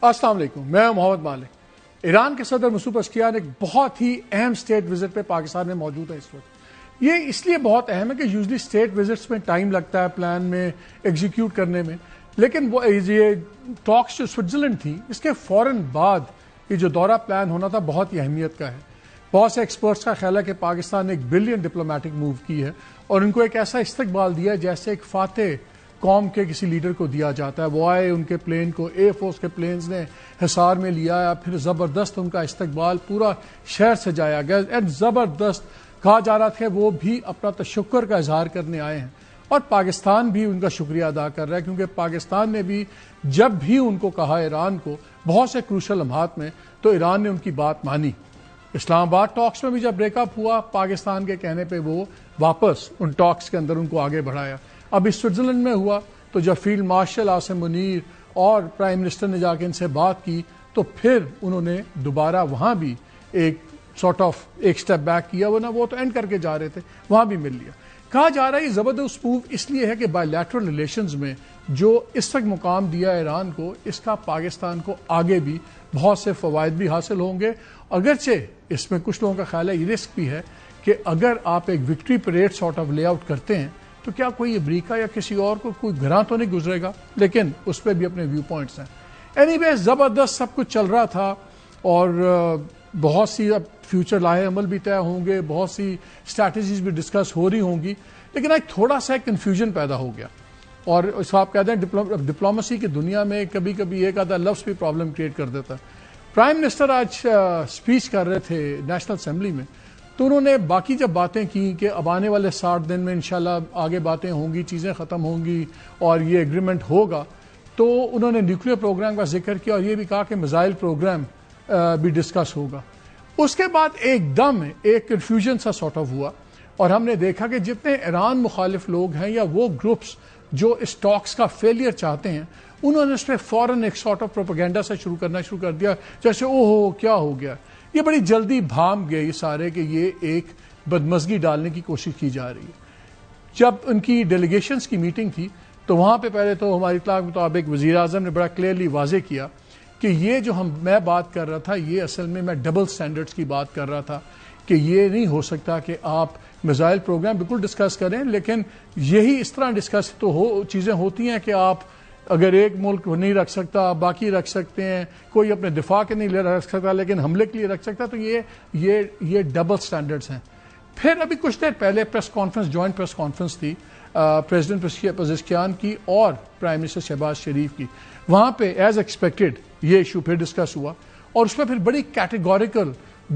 السلام علیکم، میں محمد مالک۔ ایران کے صدر مسعود پزشکیان ایک بہت ہی اہم اسٹیٹ وزٹ پہ پاکستان میں موجود ہے اس وقت۔ یہ اس لیے بہت اہم ہے کہ یوزلی اسٹیٹ وزٹس میں ٹائم لگتا ہے پلان میں ایگزیکیوٹ کرنے میں، لیکن وہ یہ ٹاکس جو سوئٹزرلینڈ تھی اس کے فوراً بعد یہ جو دورہ پلان ہونا تھا بہت ہی اہمیت کا ہے۔ بہت سے ایکسپرٹس کا خیال ہے کہ پاکستان نے ایک بریلینٹ ڈپلومیٹک موو کی ہے اور ان کو ایک ایسا استقبال دیا جیسے ایک فاتح قوم کے کسی لیڈر کو دیا جاتا ہے۔ وہ آئے، ان کے پلین کو ایئر فورس کے پلینز نے حصار میں لیا، پھر زبردست ان کا استقبال، پورا شہر سجایا گیا اینڈ زبردست کہا جا رہا تھا وہ بھی اپنا تشکر کا اظہار کرنے آئے ہیں اور پاکستان بھی ان کا شکریہ ادا کر رہا ہے، کیونکہ پاکستان نے بھی جب بھی ان کو کہا ایران کو بہت سے کروشل لمحات میں تو ایران نے ان کی بات مانی۔ اسلام آباد ٹاکس میں بھی جب بریک اپ ہوا پاکستان کے کہنے پہ وہ واپس ان ٹاکس کے اندر ان کو آگے بڑھایا۔ اب اس سوئٹزرلینڈ میں ہوا تو جب فیلڈ مارشل عاصم منیر اور پرائم منسٹر نے جا کے ان سے بات کی تو پھر انہوں نے دوبارہ وہاں بھی ایک ایک سٹیپ بیک کیا، وہ تو اینڈ کر کے جا رہے تھے، وہاں بھی مل لیا۔ کہا جا رہا ہے یہ زبردست موو اس لیے ہے کہ بائی لیٹرل ریلیشنز میں جو اس وقت مقام دیا ایران کو، اس کا پاکستان کو آگے بھی بہت سے فوائد بھی حاصل ہوں گے۔ اگرچہ اس میں کچھ لوگوں کا خیال ہے یہ رسک بھی ہے کہ اگر آپ ایک victory parade sort of lay out کرتے ہیں تو کیا کوئی امریکہ یا کسی اور کو کوئی گراں تو نہیں گزرے گا، لیکن اس پہ بھی اپنے ویو پوائنٹس ہیں۔ اینی وے زبردست سب کچھ چل رہا تھا اور بہت سی اب فیوچر لاہے عمل بھی طے ہوں گے، بہت سی اسٹریٹجیز بھی ڈسکس ہو رہی ہوں گی، لیکن ایک تھوڑا سا کنفیوژن پیدا ہو گیا اور اس کو آپ کہتے ہیں ڈپلومسی کی دنیا میں کبھی کبھی ایک آدھا لفظ بھی پرابلم کریٹ کر دیتا ہے۔ پرائم منسٹر آج اسپیچ کر رہے تھے نیشنل اسمبلی میں تو انہوں نے باقی جب باتیں کی کہ اب آنے والے 60 دن میں انشاءاللہ آگے باتیں ہوں گی، چیزیں ختم ہوں گی اور یہ ایگریمنٹ ہوگا، تو انہوں نے نیوکلیر پروگرام کا ذکر کیا اور یہ بھی کہا کہ میزائل پروگرام بھی ڈسکس ہوگا۔ اس کے بعد ایک دم ایک کنفیوژن سا سارٹ آف ہوا اور ہم نے دیکھا کہ جتنے ایران مخالف لوگ ہیں یا وہ گروپس جو اس ٹاکس کا فیلئر چاہتے ہیں انہوں نے اس پہ فوراً ایک سارٹ آف پروپیگنڈا سے شروع کر دیا جیسے اوہ کیا ہو گیا۔ یہ بڑی جلدی بھام گئے یہ سارے کہ یہ ایک بدمزگی ڈالنے کی کوشش کی جا رہی ہے۔ جب ان کی ڈیلیگیشنز کی میٹنگ تھی تو وہاں پہ پہلے تو ہماری اطلاع کے مطابق وزیر اعظم نے بڑا کلیئرلی واضح کیا کہ یہ جو میں بات کر رہا تھا یہ اصل میں ڈبل سٹینڈرڈز کی بات کر رہا تھا کہ یہ نہیں ہو سکتا کہ آپ میزائل پروگرام بالکل ڈسکس کریں، لیکن یہی اس طرح ڈسکس تو چیزیں ہوتی ہیں کہ آپ اگر ایک ملک نہیں رکھ سکتا باقی رکھ سکتے ہیں، کوئی اپنے دفاع کے نہیں رکھ سکتا لیکن حملے کے لیے رکھ سکتا، تو یہ ڈبل سٹینڈرڈز ہیں۔ پھر ابھی کچھ دیر پہلے press conference, joint press conference تھی پریزیڈنٹ پزشکیان کی اور پرائم منسٹر شہباز شریف کی، وہاں پہ ایز ایکسپیکٹڈ یہ ایشو پھر ڈسکس ہوا اور اس میں پھر بڑی کیٹیگوریکل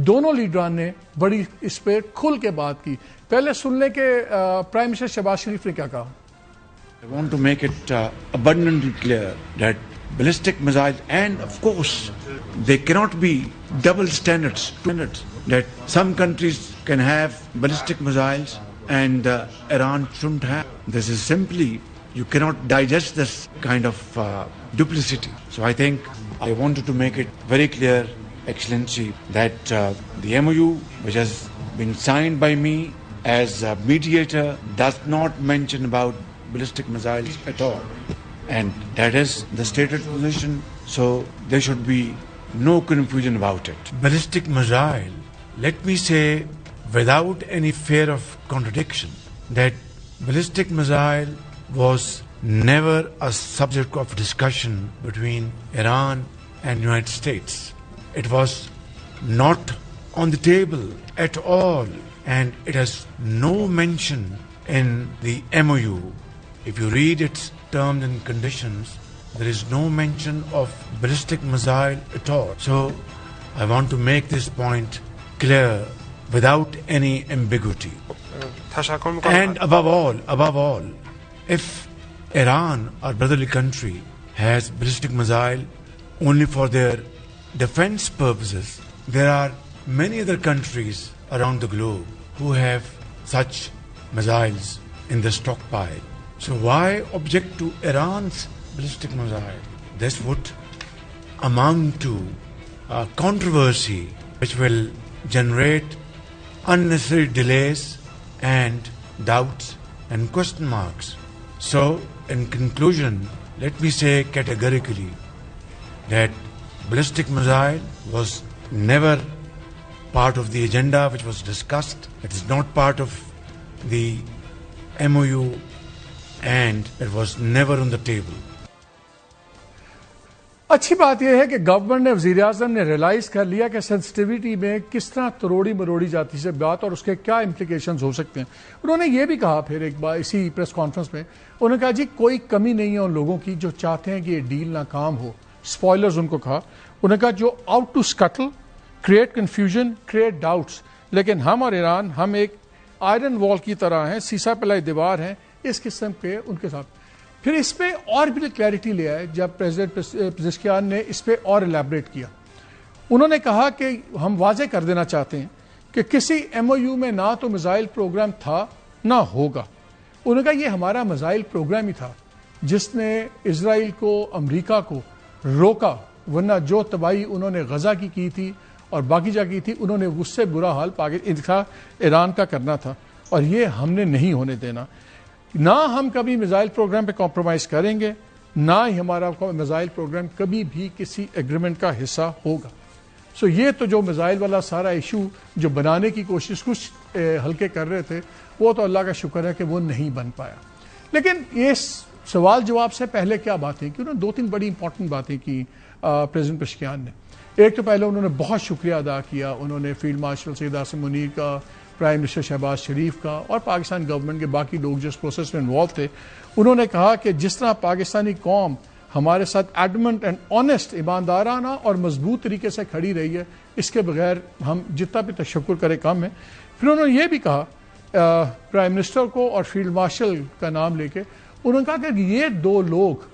دونوں لیڈران نے بڑی اس پہ کھل کے بات کی۔ پہلے سن لیں کہ پرائم منسٹر شہباز شریف نے کیا کہا۔ I want to make it abundantly clear that ballistic missiles, and of course, they cannot be double standards, that some countries can have ballistic missiles and Iran shouldn't have. This is simply, you cannot digest this kind of duplicity. So I think I wanted to make it very clear, Excellency, that the MOU which has been signed by me as a mediator does not mention about ballistic missiles at all, and that is the stated position, so there should be no confusion about it. Ballistic missile, let me say without any fear of contradiction that ballistic missile was never a subject of discussion between Iran and United States. It was not on the table at all, and it has no mention in the MOU. If you read its terms and conditions, there is no mention of ballistic missile at all. So I want to make this point clear without any ambiguity. And above all, if Iran, our brotherly country, has ballistic missile only for their defense purposes, there are many other countries around the globe who have such missiles in the stockpile. So why object to Iran's ballistic missile? This would amount to a controversy which will generate unnecessary delays and doubts and question marks. So in conclusion, let me say categorically that ballistic missile was never part of the agenda which was discussed. It is not part of the MOU and it was never on the table. اچھی بات یہ ہے کہ government نے وزیر اعظم نے realise کر لیا کہ سینسٹیوٹی میں کس طرح تروڑی مروڑی جاتی سے بات اور اس کے کیا امپلیکیشنز ہو سکتے ہیں. انہوں نے یہ بھی کہا پھر ایک بار اسی پریس کانفرنس میں, انہوں نے کہا جی کوئی کمی نہیں ہے ان لوگوں کی جو چاہتے ہیں کہ یہ ڈیل ناکام ہو. اسپوائلرز ان کو کہا, انہوں نے کہا جو out to scuttle, create confusion, create doubts, لیکن ہم اور ایران ہم ایک آئرن وال کی طرح ہیں, سیسا پلائی دیوار ہیں, اس قسم کے ان کے ساتھ. پھر اس پہ اور بھی کلیئرٹی لے آئے جب پریزیڈنٹ پزشکیان نے اس پہ اور الیبریٹ کیا. انہوں نے کہا کہ ہم واضح کر دینا چاہتے ہیں کہ کسی ایم او یو میں نہ تو میزائل پروگرام تھا نہ ہوگا. انہوں نے کہا یہ ہمارا میزائل پروگرام ہی تھا جس نے اسرائیل کو, امریکہ کو روکا, ورنہ جو تباہی انہوں نے غزہ کی تھی اور باقی جگہ کی تھی, انہوں نے اس سے برا حال ایران کا کرنا تھا اور یہ ہم نے نہیں ہونے دینا. نہ ہم کبھی میزائل پروگرام پہ کمپرومائز کریں گے, نہ ہی ہمارا میزائل پروگرام کبھی بھی کسی ایگریمنٹ کا حصہ ہوگا. سو یہ تو جو میزائل والا سارا ایشو جو بنانے کی کوشش کچھ ہلکے کر رہے تھے, وہ تو اللہ کا شکر ہے کہ وہ نہیں بن پایا. لیکن یہ سوال جواب سے پہلے کیا باتیں کی, انہوں نے 2-3 بڑی امپورٹنٹ باتیں کی پریزیڈنٹ پزشکیان نے. ایک تو پہلے انہوں نے بہت شکریہ ادا کیا, انہوں نے فیلڈ مارشل سید عاصم منیر کا, پرائم منسٹر شہباز شریف کا اور پاکستان گورنمنٹ کے باقی لوگ جس پروسیس میں انوالو تھے, انہوں نے کہا کہ جس طرح پاکستانی قوم ہمارے ساتھ ایڈمنٹ اینڈ آنیسٹ, ایماندارانہ اور مضبوط طریقے سے کھڑی رہی ہے, اس کے بغیر ہم جتنا بھی تشکر کرے کم ہے. پھر انہوں نے یہ بھی کہا پرائم منسٹر کو اور فیلڈ مارشل کا نام لے کے, انہوں نے کہا کہ یہ 2 لوگ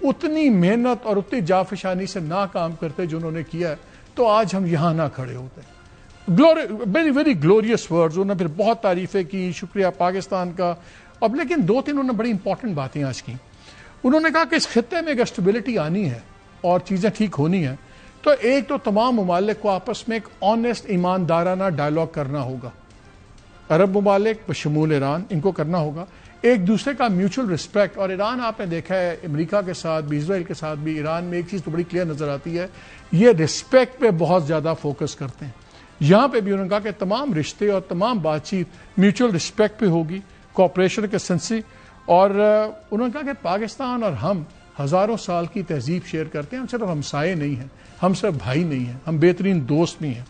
اتنی محنت اور اتنی جافشانی سے نہ کام کرتے جو انہوں نے کیا ہے تو آج ہم یہاں نہ کھڑے ہوتے. Very very glorious words. انہوں نے پھر بہت تعریفیں کی, شکریہ پاکستان کا. اب لیکن 2-3 انہوں نے بڑی امپورٹنٹ باتیں آج کی. انہوں نے کہا کہ اس خطے میں اگر اسٹیبلٹی آنی ہے اور چیزیں ٹھیک ہونی ہیں تو ایک تو تمام ممالک کو آپس میں ایک آنیسٹ, ایماندارانہ ڈائلاگ کرنا ہوگا. عرب ممالک بشمول ایران, ان کو کرنا ہوگا. ایک دوسرے کا میوچل رسپیکٹ. اور ایران آپ نے دیکھا ہے امریکہ کے ساتھ بھی, اسرائیل کے ساتھ بھی, ایران میں ایک چیز تو بڑی کلیئر نظر آتی ہے, یہ رسپیکٹ پہ بہت زیادہ فوکس کرتے ہیں. یہاں پہ بھی انہوں نے کہا کہ تمام رشتے اور تمام بات چیت میوچل رسپیکٹ پہ ہوگی, کوآپریشن کے سنسی. اور انہوں نے کہا کہ پاکستان اور ہم ہزاروں سال کی تہذیب شیئر کرتے ہیں, ہم صرف ہمسائے نہیں ہیں, ہم صرف بھائی نہیں ہیں, ہم بہترین دوست بھی ہیں.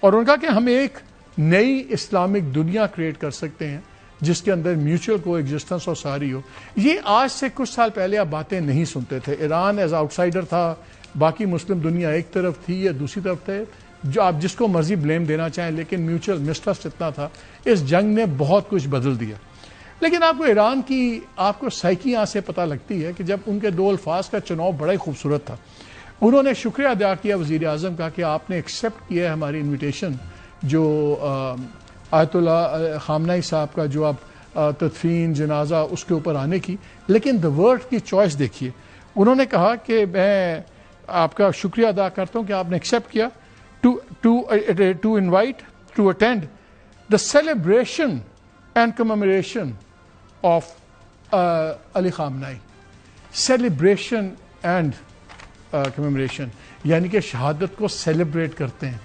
اور انہوں نے کہا کہ ہم ایک نئی اسلامک دنیا کریٹ کر سکتے ہیں جس کے اندر میوچل کو ایگزسٹنس اور ساری ہو. یہ آج سے کچھ سال پہلے آپ باتیں نہیں سنتے تھے. ایران ایز آؤٹ سائڈر تھا, باقی مسلم دنیا ایک طرف تھی یا دوسری طرف تھے, جو آپ جس کو مرضی بلیم دینا چاہیں, لیکن میوچل مسٹرسٹ اتنا تھا. اس جنگ نے بہت کچھ بدل دیا. لیکن آپ کو ایران کی آپ کو سائیکی یہاں سے پتہ لگتی ہے کہ جب ان کے 2 الفاظ کا چناؤ بڑا ہی خوبصورت تھا. انہوں نے شکریہ ادا کیا وزیر اعظم کا کہ آپ نے ایکسیپٹ کیا ہے ہماری انویٹیشن جو آیت اللہ خامنہئی صاحب کا جو آپ تدفین جنازہ اس کے اوپر آنے کی. لیکن دا ورڈ کی چوائس دیکھیے, انہوں نے کہا کہ میں آپ کا شکریہ ادا کرتا ہوں کہ آپ نے ایکسیپٹ کیا to invite to attend the celebration and commemoration of Ali Khamenei. Celebration and commemoration یعنی کہ شہادت کو سیلیبریٹ کرتے ہیں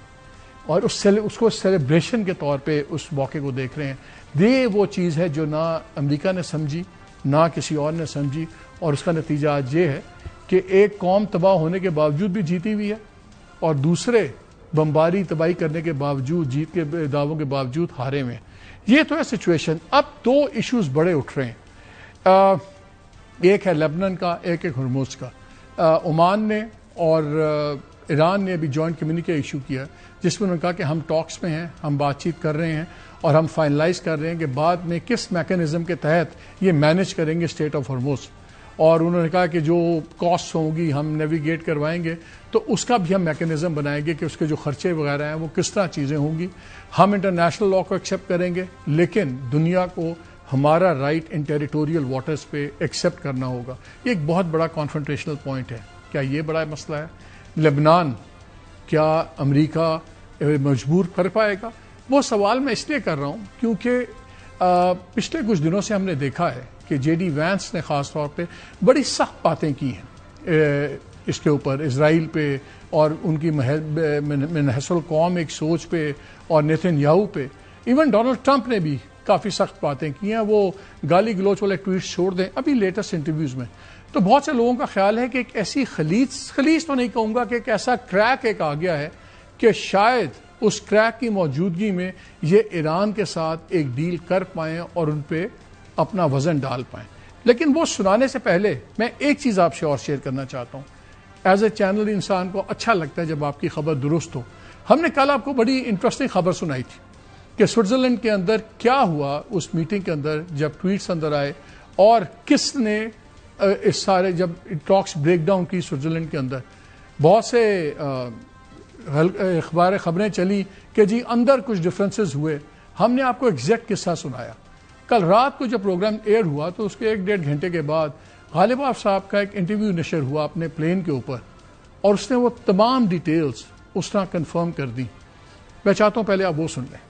اور اس کو سیلیبریشن کے طور پہ اس موقع کو دیکھ رہے ہیں. یہ وہ چیز ہے جو نہ امریکہ نے سمجھی نہ کسی اور نے سمجھی, اور اس کا نتیجہ آج یہ ہے کہ ایک قوم تباہ ہونے کے باوجود بھی جیتی ہوئی ہے اور دوسرے بمباری تباہی کرنے کے باوجود, جیت کے دعووں کے باوجود ہارے ہوئے. یہ تو ہے سچویشن. اب 2 ایشوز بڑے اٹھ رہے ہیں, ایک ہے لیبنان کا, ایک ہے ہرمز کا. عمان نے اور ایران نے ابھی جوائنٹ کمیونیکے ایشو کیا جس میں انہوں نے کہا کہ ہم ٹاکس میں ہیں, ہم بات چیت کر رہے ہیں اور ہم فائنلائز کر رہے ہیں کہ بعد میں کس میکانزم کے تحت یہ مینیج کریں گے اسٹیٹ آف ہرمز. اور انہوں نے کہا کہ جو کاسٹ ہوں گی ہم نیویگیٹ کروائیں گے تو اس کا بھی ہم میکانزم بنائیں گے کہ اس کے جو خرچے وغیرہ ہیں وہ کس طرح چیزیں ہوں گی. ہم انٹرنیشنل لا کو ایکسیپٹ کریں گے لیکن دنیا کو ہمارا رائٹ ان ٹیریٹوریل واٹرز پہ ایکسیپٹ کرنا ہوگا. یہ ایک بہت بڑا کانفرنٹیشنل پوائنٹ ہے. کیا یہ بڑا مسئلہ ہے؟ لبنان کیا امریکہ مجبور کر پائے گا؟ وہ سوال میں اس لیے کر رہا ہوں کیونکہ پچھلے کچھ دنوں سے ہم نے دیکھا ہے کہ جے ڈی وینس نے خاص طور پہ بڑی سخت باتیں کی ہیں اس کے اوپر اسرائیل پہ اور ان کی منحصر القوم ایک سوچ پہ اور نیتن یاہو پہ. ایون ڈونلڈ ٹرمپ نے بھی کافی سخت باتیں کی ہیں. وہ گالی گلوچ والے ٹویٹس چھوڑ دیں ابھی لیٹسٹ انٹرویوز میں. تو بہت سے لوگوں کا خیال ہے کہ ایک ایسی خلیج تو نہیں کہوں گا کہ ایک ایسا کریک ایک آ گیا ہے کہ شاید اس کریک کی موجودگی میں یہ ایران کے ساتھ ایک ڈیل کر پائیں اور ان پہ اپنا وزن ڈال پائیں. لیکن وہ سنانے سے پہلے میں ایک چیز آپ سے اور شیئر کرنا چاہتا ہوں. ایز اے چینل انسان کو اچھا لگتا ہے جب آپ کی خبر درست ہو. ہم نے کل آپ کو بڑی انٹرسٹنگ خبر سنائی تھی کہ سوئٹزرلینڈ کے اندر کیا ہوا اس میٹنگ کے اندر جب ٹویٹس اندر آئے اور کس نے اس سارے جب ٹاکس بریک ڈاؤن کی سوئٹزرلینڈ کے اندر. بہت سے خبریں چلی کہ جی اندر کچھ ڈفرینسز ہوئے. ہم نے آپ کو ایگزیکٹ قصہ سنایا. کل رات کو جب پروگرام ایئر ہوا تو اس کے 1-1.5 گھنٹے کے بعد غالب آف صاحب کا ایک انٹرویو نشر ہوا اپنے پلین کے اوپر اور اس نے وہ تمام ڈیٹیلز اس طرح کنفرم کر دی. میں چاہتا ہوں پہلے آپ وہ سن لیں.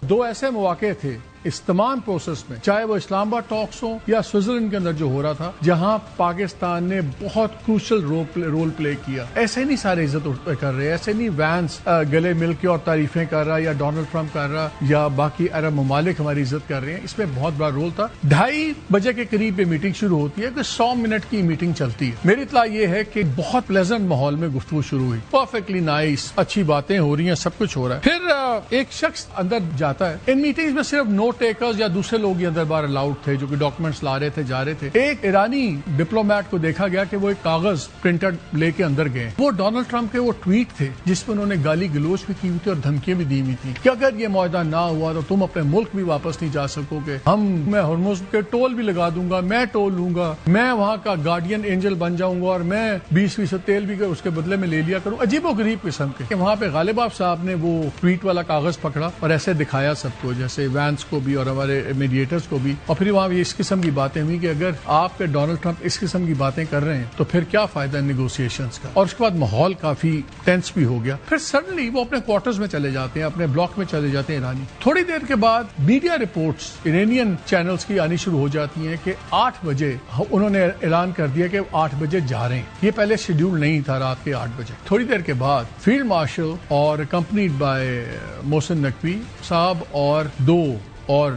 دو ایسے مواقع تھے اس تمام پروسیس میں, چاہے وہ اسلام آباد ٹاکس ہو یا سوئٹزرلینڈ کے اندر جو ہو رہا تھا, جہاں پاکستان نے بہت کروشل رول پلے کیا. ایسے نہیں سارے عزت کر رہے, ایسے نہیں وینس گلے مل کے اور تعریفیں کر رہا یا ڈونلڈ ٹرمپ کر رہا یا باقی عرب ممالک ہماری عزت کر رہے ہیں. اس میں بہت بڑا رول تھا. 2:30 بجے کے قریب یہ میٹنگ شروع ہوتی ہے کہ 100 منٹ کی میٹنگ چلتی ہے. میری اطلاع یہ ہے کہ بہت پلیزنٹ ماحول میں گفتگو شروع ہوئی, پرفیکٹلی نائس, اچھی باتیں ہو رہی ہیں, سب کچھ ہو رہا ہے. پھر ایک شخص اندر جاتا ہے. ان میٹنگز میں صرف نوٹ ٹیکرز یا دوسرے لوگ ہی اندر باہر الاؤڈ تھے جو کہ ڈاکومنٹس لا رہے تھے, جا رہے تھے. ایک ایرانی ڈپلومیٹ کو دیکھا گیا کہ وہ ایک کاغذ پرنٹڈ لے کے اندر گئے. وہ ڈونلڈ ٹرمپ کے وہ ٹویٹ تھے جس میں انہوں نے گالی گلوچ بھی کی ہوئی تھی اور دھمکیاں بھی دی ہوئی تھی کہ اگر یہ معاہدہ نہ ہوا تو تم اپنے ملک بھی واپس نہیں جا سکو گے, میں ہرمز کے ٹول بھی لگا دوں گا, میں ٹول لوں گا, میں وہاں کا گارڈین اینجل بن جاؤں گا اور میں 20% تیل بھی اس کے بدلے میں لے لیا کروں. عجیب و غریب قسم کے. وہاں پہ غالب آف صاحب نے وہ ٹویٹ والا کاغذ پکڑا اور ایسے دکھایا سب کو, جیسے وینس کو بھی اور ہمارے میڈیٹرز کو بھی. اور پھر وہاں اس قسم کی باتیں ہوئی کہ اگر آپ کے ڈونلڈ ٹرمپ اس قسم کی باتیں کر رہے ہیں تو پھر کیا فائدہ نیگوسیشنز کا. اور اس کے بعد ماحول کافی ٹینس بھی ہو گیا. پھر سڈنلی وہ اپنے کوارٹرز میں چلے جاتے ہیں, اپنے بلاک میں چلے جاتے ہیں ایرانی. تھوڑی دیر کے بعد میڈیا رپورٹس ایرانین چینلز کی آنی شروع ہو جاتی ہیں کہ 8 بجے انہوں نے اعلان کر دیا کہ 8 بجے جا رہے ہیں. یہ پہلے شیڈیول نہیں تھا رات کے 8 بجے. تھوڑی دیر کے بعد فیلڈ مارشل اور اکمپنیڈ بائی محسن نقوی صاحب اور 2 اور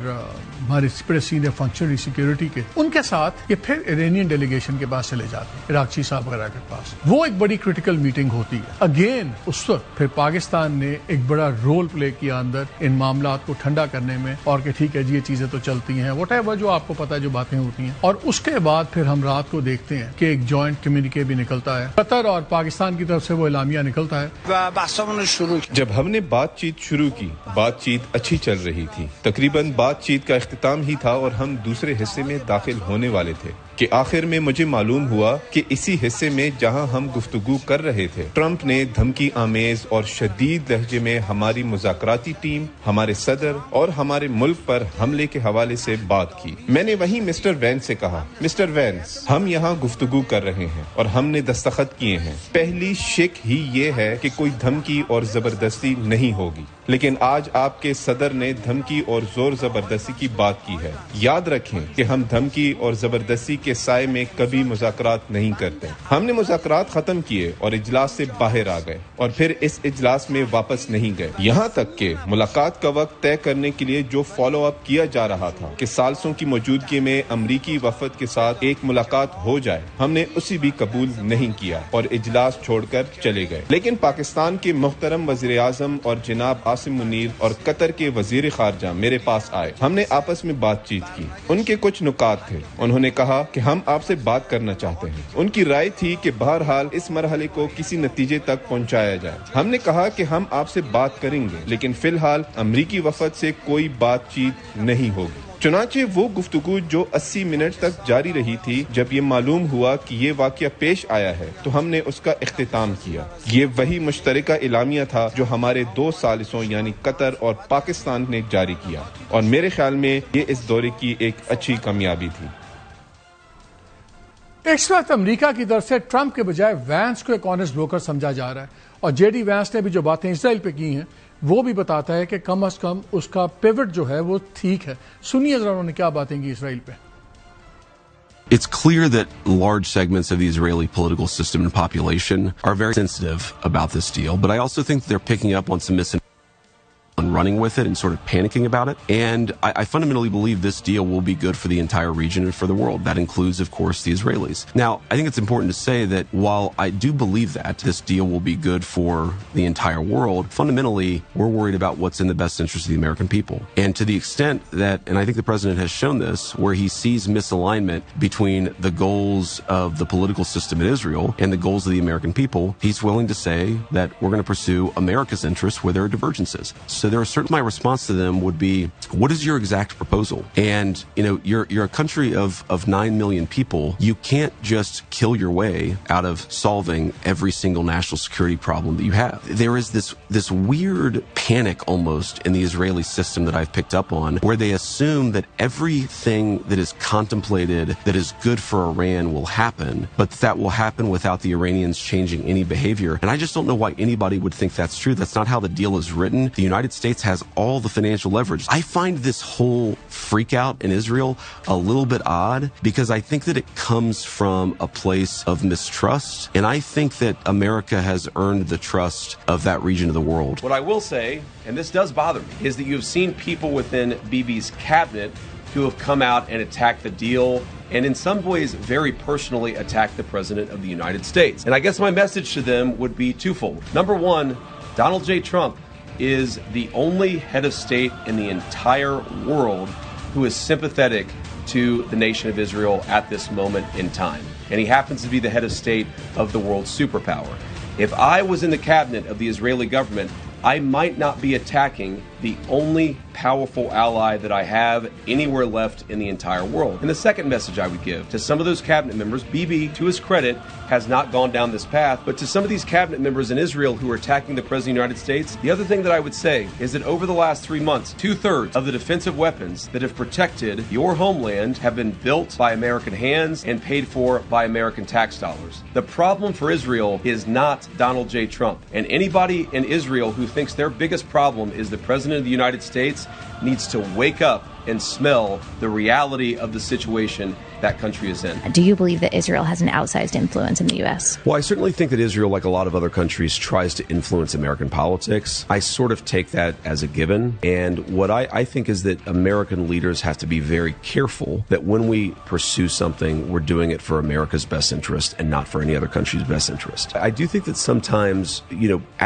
ہمارے بڑے سینئر فنکشنری سیکیورٹی کے, ان کے ساتھ یہ پھر ایرانین ڈیلیگیشن کے پاس چلے جاتے ہیں, عراقچی صاحب وغیرہ کے پاس. وہ ایک بڑی کریٹیکل میٹنگ ہوتی ہے. اگین اس وقت پھر پاکستان نے ایک بڑا رول پلے کیا اندر ان معاملات کو ٹھنڈا کرنے میں, اور کہ ٹھیک ہے جی یہ چیزیں تو چلتی ہیں, وٹ ایور جو آپ کو پتا ہے جو باتیں ہوتی ہیں. اور اس کے بعد پھر ہم رات کو دیکھتے ہیں کہ ایک جوائنٹ کمیونیکے بھی نکلتا ہے, قطر اور پاکستان کی طرف سے وہ اعلامیہ نکلتا ہے. جب ہم نے بات چیت شروع کی, بات چیت اچھی چل رہی تھی. تقریباً بات چیت کا اختتام ہی تھا اور ہم دوسرے حصے میں داخل ہونے والے تھے کہ آخر میں مجھے معلوم ہوا کہ اسی حصے میں جہاں ہم گفتگو کر رہے تھے, ٹرمپ نے دھمکی آمیز اور شدید لہجے میں ہماری مذاکراتی ٹیم, ہمارے صدر اور ہمارے ملک پر حملے کے حوالے سے بات کی. میں نے وہیں مسٹر وینس سے کہا, مسٹر وینس, ہم یہاں گفتگو کر رہے ہیں اور ہم نے دستخط کیے ہیں. پہلی شک ہی یہ ہے کہ کوئی دھمکی اور زبردستی نہیں ہوگی, لیکن آج آپ کے صدر نے دھمکی اور زور زبردستی کی بات کی ہے. یاد رکھیں کہ ہم دھمکی اور زبردستی کے سائے میں کبھی مذاکرات نہیں کرتے. ہم نے مذاکرات ختم کیے اور اجلاس سے باہر آ گئے اور پھر اس اجلاس میں واپس نہیں گئے, یہاں تک کہ ملاقات کا وقت طے کرنے کے لیے جو فالو اپ کیا جا رہا تھا کہ ثالثوں کی موجودگی میں امریکی وفد کے ساتھ ایک ملاقات ہو جائے, ہم نے اسے بھی قبول نہیں کیا اور اجلاس چھوڑ کر چلے گئے. لیکن پاکستان کے محترم وزیر اعظم اور جناب عاصم منیر اور قطر کے وزیر خارجہ میرے پاس آئے. ہم نے آپس میں بات چیت کی. ان کے کچھ نکات تھے. انہوں نے کہا کہ ہم آپ سے بات کرنا چاہتے ہیں. ان کی رائے تھی کہ بہرحال اس مرحلے کو کسی نتیجے تک پہنچایا جائے. ہم نے کہا کہ ہم آپ سے بات کریں گے, لیکن فی الحال امریکی وفد سے کوئی بات چیت نہیں ہوگی. چنانچہ وہ گفتگو جو 80 منٹ تک جاری رہی تھی, جب یہ معلوم ہوا کہ یہ واقعہ پیش آیا ہے تو ہم نے اس کا اختتام کیا. یہ وہی مشترکہ اعلامیہ تھا جو ہمارے 2 ثالثوں یعنی قطر اور پاکستان نے جاری کیا, اور میرے خیال میں یہ اس دورے کی ایک اچھی کامیابی تھی. اس وقت امریکہ کی طرف سے ٹرمپ کے بجائے وینس کو ایک آنےسٹ بروکر سمجھا جا رہا ہے، اور جے ڈی وینس نے بھی جو باتیں اسرائیل پہ کی ہیں وہ بھی بتاتا ہے کہ کم از کم اس کا پیوٹ جو ہے وہ ٹھیک ہے. سنیے ذرا انہوں نے کیا باتیں کی اسرائیل پہ. It's clear that large segments of the Israeli political system and population are very sensitive about this deal, but I also think they're picking up on some misinformation and running with it and sort of panicking about it. And I fundamentally believe this deal will be good for the entire region and for the world. That includes, of course, the Israelis. Now, I think it's important to say that while I do believe that this deal will be good for the entire world, fundamentally, we're worried about what's in the best interest of the American people. And to the extent that, and I think the president has shown this, where he sees misalignment between the goals of the political system in Israel and the goals of the American people, he's willing to say that we're going to pursue America's interests where there are divergences. So there are certainly, my response to them would be, what is your exact proposal? And, you know, you're a country of 9 million people. You can't just kill your way out of solving every single national security problem that you have. There is this weird panic almost in the Israeli system that I've picked up on, where they assume that everything that is contemplated that is good for Iran will happen, but that will happen without the Iranians changing any behavior. And I just don't know why anybody would think that's true. That's not how the deal is written. The United States has all the financial leverage. I find this whole freak out in Israel a little bit odd, because I think that it comes from a place of mistrust, and I think that America has earned the trust of that region of the world. What I will say, and this does bother me, is that you've seen people within Bibi's cabinet who have come out and attacked the deal, and in some ways very personally attacked the President of the United States. And I guess my message to them would be twofold. Number one, Donald J. Trump is the only head of state in the entire world who is sympathetic to the nation of Israel at this moment in time. And he happens to be the head of state of the world's superpower. If I was in the cabinet of the Israeli government, I might not be attacking the only powerful ally that I have anywhere left in the entire world. And the second message I would give to some of those cabinet members, Bibi, to his credit, has not gone down this path, but to some of these cabinet members in Israel who are attacking the President of the United States, the other thing that I would say is that over the last 3 months, 2/3 of the defensive weapons that have protected your homeland have been built by American hands and paid for by American tax dollars. The problem for Israel is not Donald J. Trump. And anybody in Israel who thinks their biggest problem is the President of the United States needs to wake up and smell the reality of the situation that country is in. Do you believe that Israel has an outsized influence in the U.S.? Well, I certainly think that Israel, like a lot of other countries, tries to influence American politics. I sort of take that as a given. And what I think is that American leaders have to be very careful that when we pursue something, we're doing it for America's best interest and not for any other country's best interest. I do think that sometimes,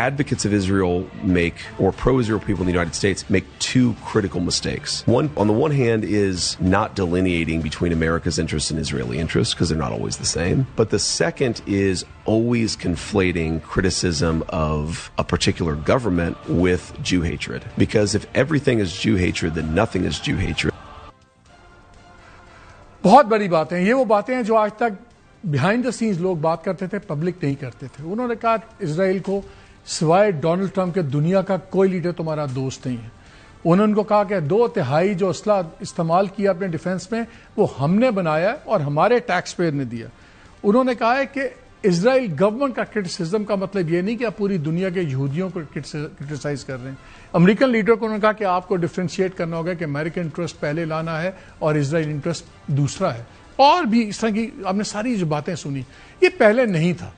advocates of Israel make, or pro-Israel people in the United States make two critical mistakes. One, on the one hand, is not delineating between America's interests and Israeli interests, because they're not always the same. But the second is always conflating criticism of a particular government with Jew hatred. Because if everything is Jew hatred, then nothing is Jew hatred. بہت بڑی باتیں یہ وہ باتیں ہیں جو آج تک بیہائنڈ دا سینز لوگ بات کرتے تھے، پبلک نہیں کرتے تھے. انہوں نے کہا اسرائیل کو سوائے ڈونلڈ ٹرمپ کے دنیا کا کوئی لیڈر تمہارا دوست نہیں ہے. انہوں نے ان کو کہا کہ 2/3 جو اسلحہ استعمال کیا اپنے ڈیفنس میں وہ ہم نے بنایا اور ہمارے ٹیکس پیئر نے دیا. انہوں نے کہا ہے کہ اسرائیل گورنمنٹ کا کرٹیسزم کا مطلب یہ نہیں کہ آپ پوری دنیا کے یہودیوں کو کرٹیسائز کر رہے ہیں. امریکن لیڈر کو انہوں نے کہا کہ آپ کو ڈفرینشیٹ کرنا ہوگا کہ امریکن انٹرسٹ پہلے لانا ہے اور اسرائیل انٹرسٹ دوسرا ہے. اور بھی اس طرح کی آپ نے ساری جو باتیں سنی، یہ پہلے نہیں تھا.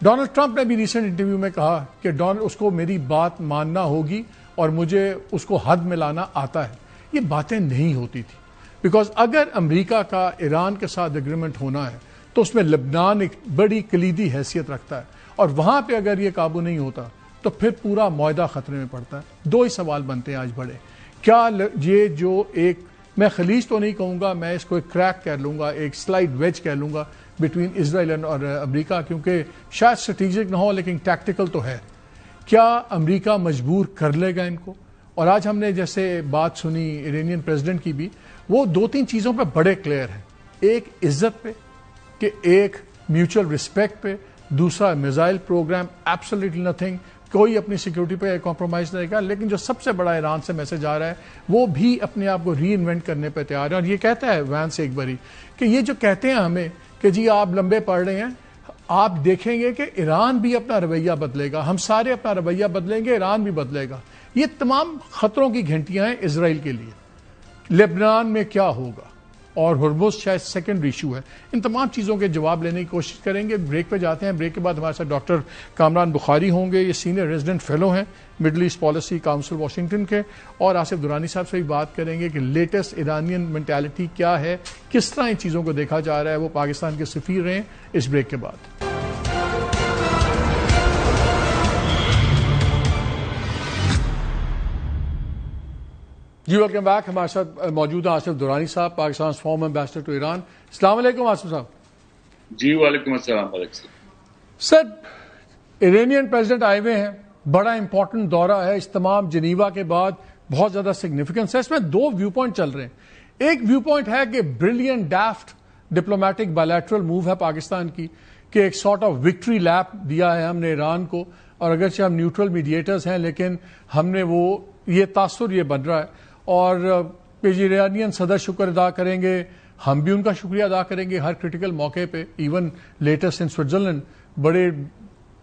ڈونلڈ ٹرمپ نے بھی ریسنٹ انٹرویو میں کہا کہ اس کو میری بات ماننا ہوگی اور مجھے اس کو حد میں لانا آتا ہے. یہ باتیں نہیں ہوتی تھی، بیکاز اگر امریکہ کا ایران کے ساتھ اگریمنٹ ہونا ہے تو اس میں لبنان ایک بڑی کلیدی حیثیت رکھتا ہے، اور وہاں پہ اگر یہ قابو نہیں ہوتا تو پھر پورا معاہدہ خطرے میں پڑتا ہے. 2 ہی سوال بنتے ہیں آج بڑے. کیا یہ جو ایک، میں خلیج تو نہیں کہوں گا، میں اس کو ایک کریک کہہ لوں گا، ایک سلائڈ ویج کہہ لوں گا بٹوین اسرائیل اور امریکہ، کیونکہ شاید اسٹریٹجک نہ ہو لیکن ٹیکٹیکل تو ہے. کیا امریکہ مجبور کر لے گا ان کو؟ اور آج ہم نے جیسے بات سنی ایرانین پریزیڈنٹ کی بھی، وہ 2-3 چیزوں پہ بڑے کلیئر ہیں. ایک عزت پہ، کہ ایک میوچل رسپیکٹ پہ، دوسرا میزائل پروگرام ایبسلیٹلی نتھنگ، کوئی اپنی سیکیورٹی پہ کمپرومائز نہیں گا. لیکن جو سب سے بڑا ایران سے میسج آ رہا ہے وہ بھی اپنے آپ کو ری انوینٹ کرنے پہ تیار ہے. اور یہ کہتا ہے وینس ایک باری کہ یہ جو کہتے ہیں ہمیں کہ جی آپ لمبے پڑ رہے ہیں, آپ دیکھیں گے کہ ایران بھی اپنا رویہ بدلے گا, ہم سارے اپنا رویہ بدلیں گے, ایران بھی بدلے گا. یہ تمام خطروں کی گھنٹیاں ہیں اسرائیل کے لیے. لبنان میں کیا ہوگا, اور ہرمز شاید سیکنڈ ایشو ہے. ان تمام چیزوں کے جواب لینے کی کوشش کریں گے. بریک پہ جاتے ہیں. بریک کے بعد ہمارے ساتھ ڈاکٹر کامران بخاری ہوں گے, یہ سینئر ریزیڈنٹ فیلو ہیں Middle East policy council Washington کے, اور آصف درانی صاحب سے بھی بات کریں گے کہ لیٹسٹ ایرانین مینٹالٹی کیا ہے, کس طرح ان چیزوں کو دیکھا جا رہا ہے. وہ پاکستان کے سفیر رہے ہیں. اس بریک کے بعد جی ویلکم بیک. ہمارے ساتھ موجود ہیں آصف درانی صاحب, Pakistan former ambassador to Iran. السلام علیکم آصف صاحب. جی وعلیکم السلام. سر, ایرانین پریزیڈنٹ آئے ہوئے ہیں, بڑا امپورٹنٹ دورہ ہے, اس تمام جنیوا کے بعد بہت زیادہ سگنیفیکنس ہے. اس میں دو ویو پوائنٹ چل رہے ہیں. ایک ویو پوائنٹ ہے کہ brilliant deft diplomatic bilateral move ہے پاکستان کی, کہ ایک سارٹ آف وکٹری لیپ دیا ہے ہم نے ایران کو, اور اگرچہ ہم نیوٹرل میڈیٹرز ہیں لیکن ہم نے وہ یہ تاثر یہ بن رہا ہے, اور ایرانین صدر شکر ادا کریں گے, ہم بھی ان کا شکریہ ادا کریں گے ہر کرٹیکل موقع پہ. ایون لیٹسٹ ان سوئٹزرلینڈ بڑے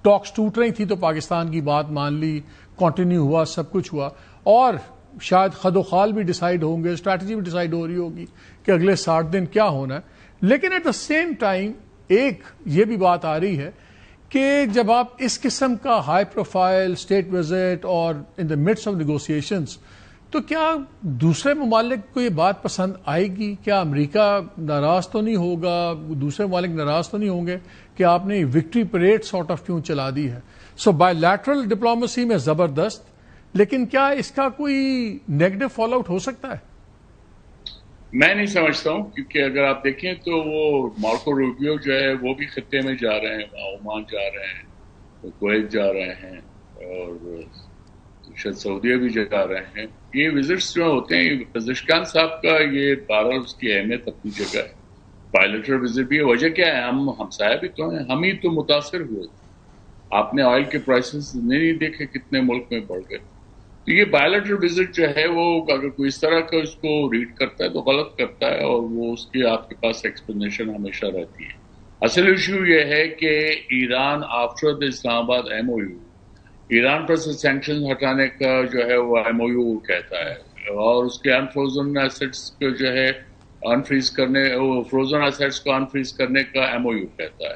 ٹاکس ٹوٹ رہی تھی تو پاکستان کی بات مان لی, کنٹینیو ہوا, سب کچھ ہوا, اور شاید خد و خال بھی ڈیسائیڈ ہوں گے, اسٹریٹجی بھی ڈیسائیڈ ہو رہی ہوگی کہ اگلے 60 دن کیا ہونا ہے. لیکن ایٹ دا سیم ٹائم ایک یہ بھی بات آ رہی ہے کہ جب آپ اس قسم کا ہائی پروفائل اسٹیٹ وزٹ اور ان دا مڈس آف نیگوسیشنز, تو کیا دوسرے ممالک کو یہ بات پسند آئے گی؟ کیا امریکہ ناراض تو نہیں ہوگا, دوسرے ممالک ناراض تو نہیں ہوں گے کہ آپ نے وکٹری پریڈ سارٹ آف کیوں چلا دی ہے؟ سو بائی لیٹرل ڈپلومیسی میں زبردست, لیکن کیا اس کا کوئی نیگیٹو فال آؤٹ ہو سکتا ہے؟ میں نہیں سمجھتا ہوں, کیونکہ اگر آپ دیکھیں تو وہ مارکو روبیو جو ہے وہ بھی خطے میں جا رہے ہیں, عمان جا رہے ہیں, کویت جا رہے ہیں, اور شاید سعودیہ بھی جا رہے ہیں. یہ وزٹس جو ہوتے ہیں, پزشکان صاحب کا یہ بہرحال اس کی اہمیت اپنی جگہ ہے. بائیلیٹرل وزٹ بھی ہے. وجہ کیا ہے, ہم ہمسایہ بھی تو ہیں, ہم ہی تو متاثر ہوئے. آپ نے آئل کے پرائسز نہیں دیکھے کتنے ملک میں بڑھ گئے. تو یہ بائیلیٹرل وزٹ جو ہے وہ اگر کوئی اس طرح کا اس کو ریڈ کرتا ہے تو غلط کرتا ہے, اور وہ اس کی آپ کے پاس ایکسپلینیشن ہمیشہ رہتی ہے. اصل ایشو یہ ہے کہ ایران آفٹر دا اسلام آباد ایم او یو, ایران پر سے سینکشن ہٹانے کا جو ہے وہ ایم او یو کہتا ہے, اور اس کے انفروزن ایسٹس کو جو ہے انفریز کرنے, فروزن ایسٹس کو انفریز کرنے کا ایم او یو کہتا ہے.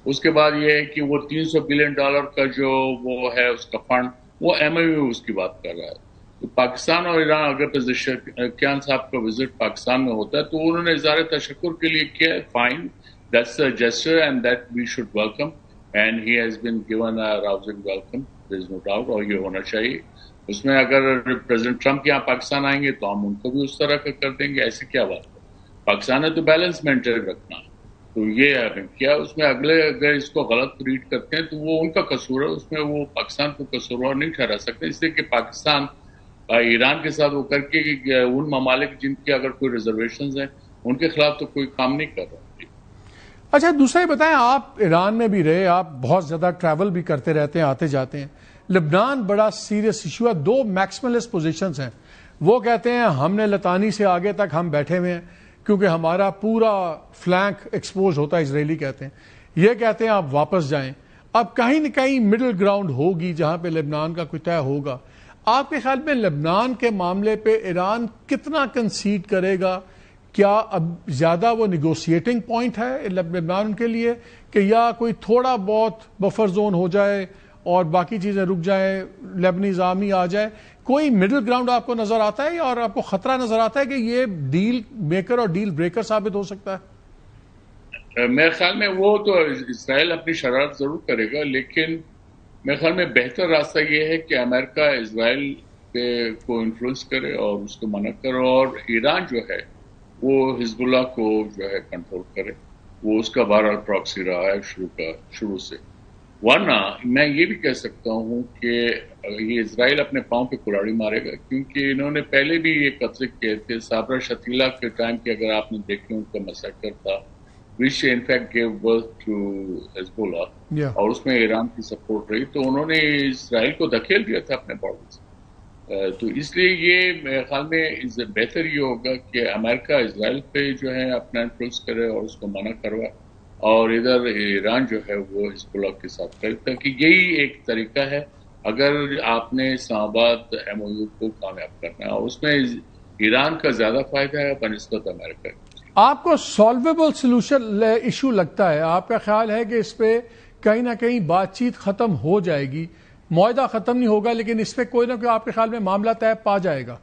اس کے بعد یہ ہے کہ وہ $300 بلین کا جو وہ ہے اس کا فنڈ, وہ ایم او یو اس کی بات کر رہا ہے. تو پاکستان اور ایران اگر پزشکیان صاحب کا وزٹ پاکستان میں ہوتا ہے تو انہوں نے اظہار تشکر کے لیے کیا, fine, that's a gesture and that we should welcome, and he has been given a rousing welcome, there is no doubt, اور یہ ہونا چاہیے. اس میں اگر پریزیڈنٹ ٹرمپ یہاں پاکستان آئیں گے تو ہم ان کو بھی اس طرح کا کر دیں گے. ایسی کیا بات ہے, پاکستان نے تو بیلنس مینٹین رکھنا. تو یہ کیا اس میں اگلے اگر اس کو غلط ریڈ کرتے ہیں تو وہ ان کا قصور ہے, اس میں وہ پاکستان کو قصوروار نہیں ٹھہرا سکتے, اس لیے کہ پاکستان ایران کے ساتھ وہ کر کے ان ممالک جن کی اگر کوئی ریزرویشنز ہیں ان کے خلاف تو کوئی کام نہیں کر رہا. اچھا, دوسرا یہ بتائیں, آپ ایران میں بھی رہے, آپ بہت زیادہ ٹریول بھی کرتے رہتے ہیں, آتے جاتے ہیں. لبنان بڑا سیریس ایشو ہے. دو میکسیملسٹ پوزیشنز ہیں. وہ کہتے ہیں ہم نے لطانی سے آگے تک ہم بیٹھے ہوئے ہیں کیونکہ ہمارا پورا فلینک ایکسپوز ہوتا ہے, اسرائیلی کہتے ہیں. یہ کہتے ہیں آپ واپس جائیں. اب کہیں نہ کہیں مڈل گراؤنڈ ہوگی جہاں پہ لبنان کا کوئی طے ہوگا. آپ کے خیال میں لبنان کے معاملے پہ ایران کتنا کنسیڈ کرے گا؟ کیا اب زیادہ وہ نیگوسیٹنگ پوائنٹ ہے لبنان کے لیے, کہ یا کوئی تھوڑا بہت بفر زون ہو جائے اور باقی چیزیں رک جائیں, لیبنیز آرمی آ جائے؟ کوئی مڈل گراؤنڈ آپ کو نظر آتا ہے, اور آپ کو خطرہ نظر آتا ہے کہ یہ ڈیل میکر اور ڈیل بریکر ثابت ہو سکتا ہے؟ میرے خیال میں وہ تو اسرائیل اپنی شرارت ضرور کرے گا, لیکن میرے خیال میں بہتر راستہ یہ ہے کہ امریکہ اسرائیل کو انفلوئنس کرے اور اس کو منع کرے, اور ایران جو ہے وہ حزب اللہ کو جو ہے کنٹرول کرے. وہ اس کا بہرحال پراکسی رہا ہے شروع سے. ورنہ میں یہ بھی کہہ سکتا ہوں کہ یہ اسرائیل اپنے پاؤں پہ کلاڑی مارے گا, کیونکہ انہوں نے پہلے بھی یہ قبضے کیے تھے. صابرہ شتیلہ کے ٹائم کی اگر آپ نے دیکھی, ان کا مسیکر تھا which in fact gave birth to Hezbollah, اور اس میں ایران کی سپورٹ رہی, تو انہوں نے اسرائیل کو دھکیل دیا تھا اپنے بارڈر سے. تو اس لیے یہ میرے خیال میں بہتر یہ ہوگا کہ امریکہ اسرائیل پہ جو ہے اپنا انفلوئنس کرے اور اس کو منع کروائے, اور ادھر ایران جو ہے وہ حزب اللہ کے ساتھ کرتا ہے، کہ یہی ایک طریقہ ہے اگر آپ نے اسلام آباد ایم او یو کو کامیاب کرنا ہے، اور اس میں ایران کا زیادہ فائدہ ہے بنسبت امریکہ کی۔ آپ کو سالویبل سولوشن ایشو لگتا ہے؟ آپ کا خیال ہے کہ اس پہ کہیں نہ کہیں بات چیت ختم ہو جائے گی، معاہدہ ختم نہیں ہوگا لیکن اس پہ کوئی نہ کوئی آپ کے خیال میں معاملہ طے پا جائے گا؟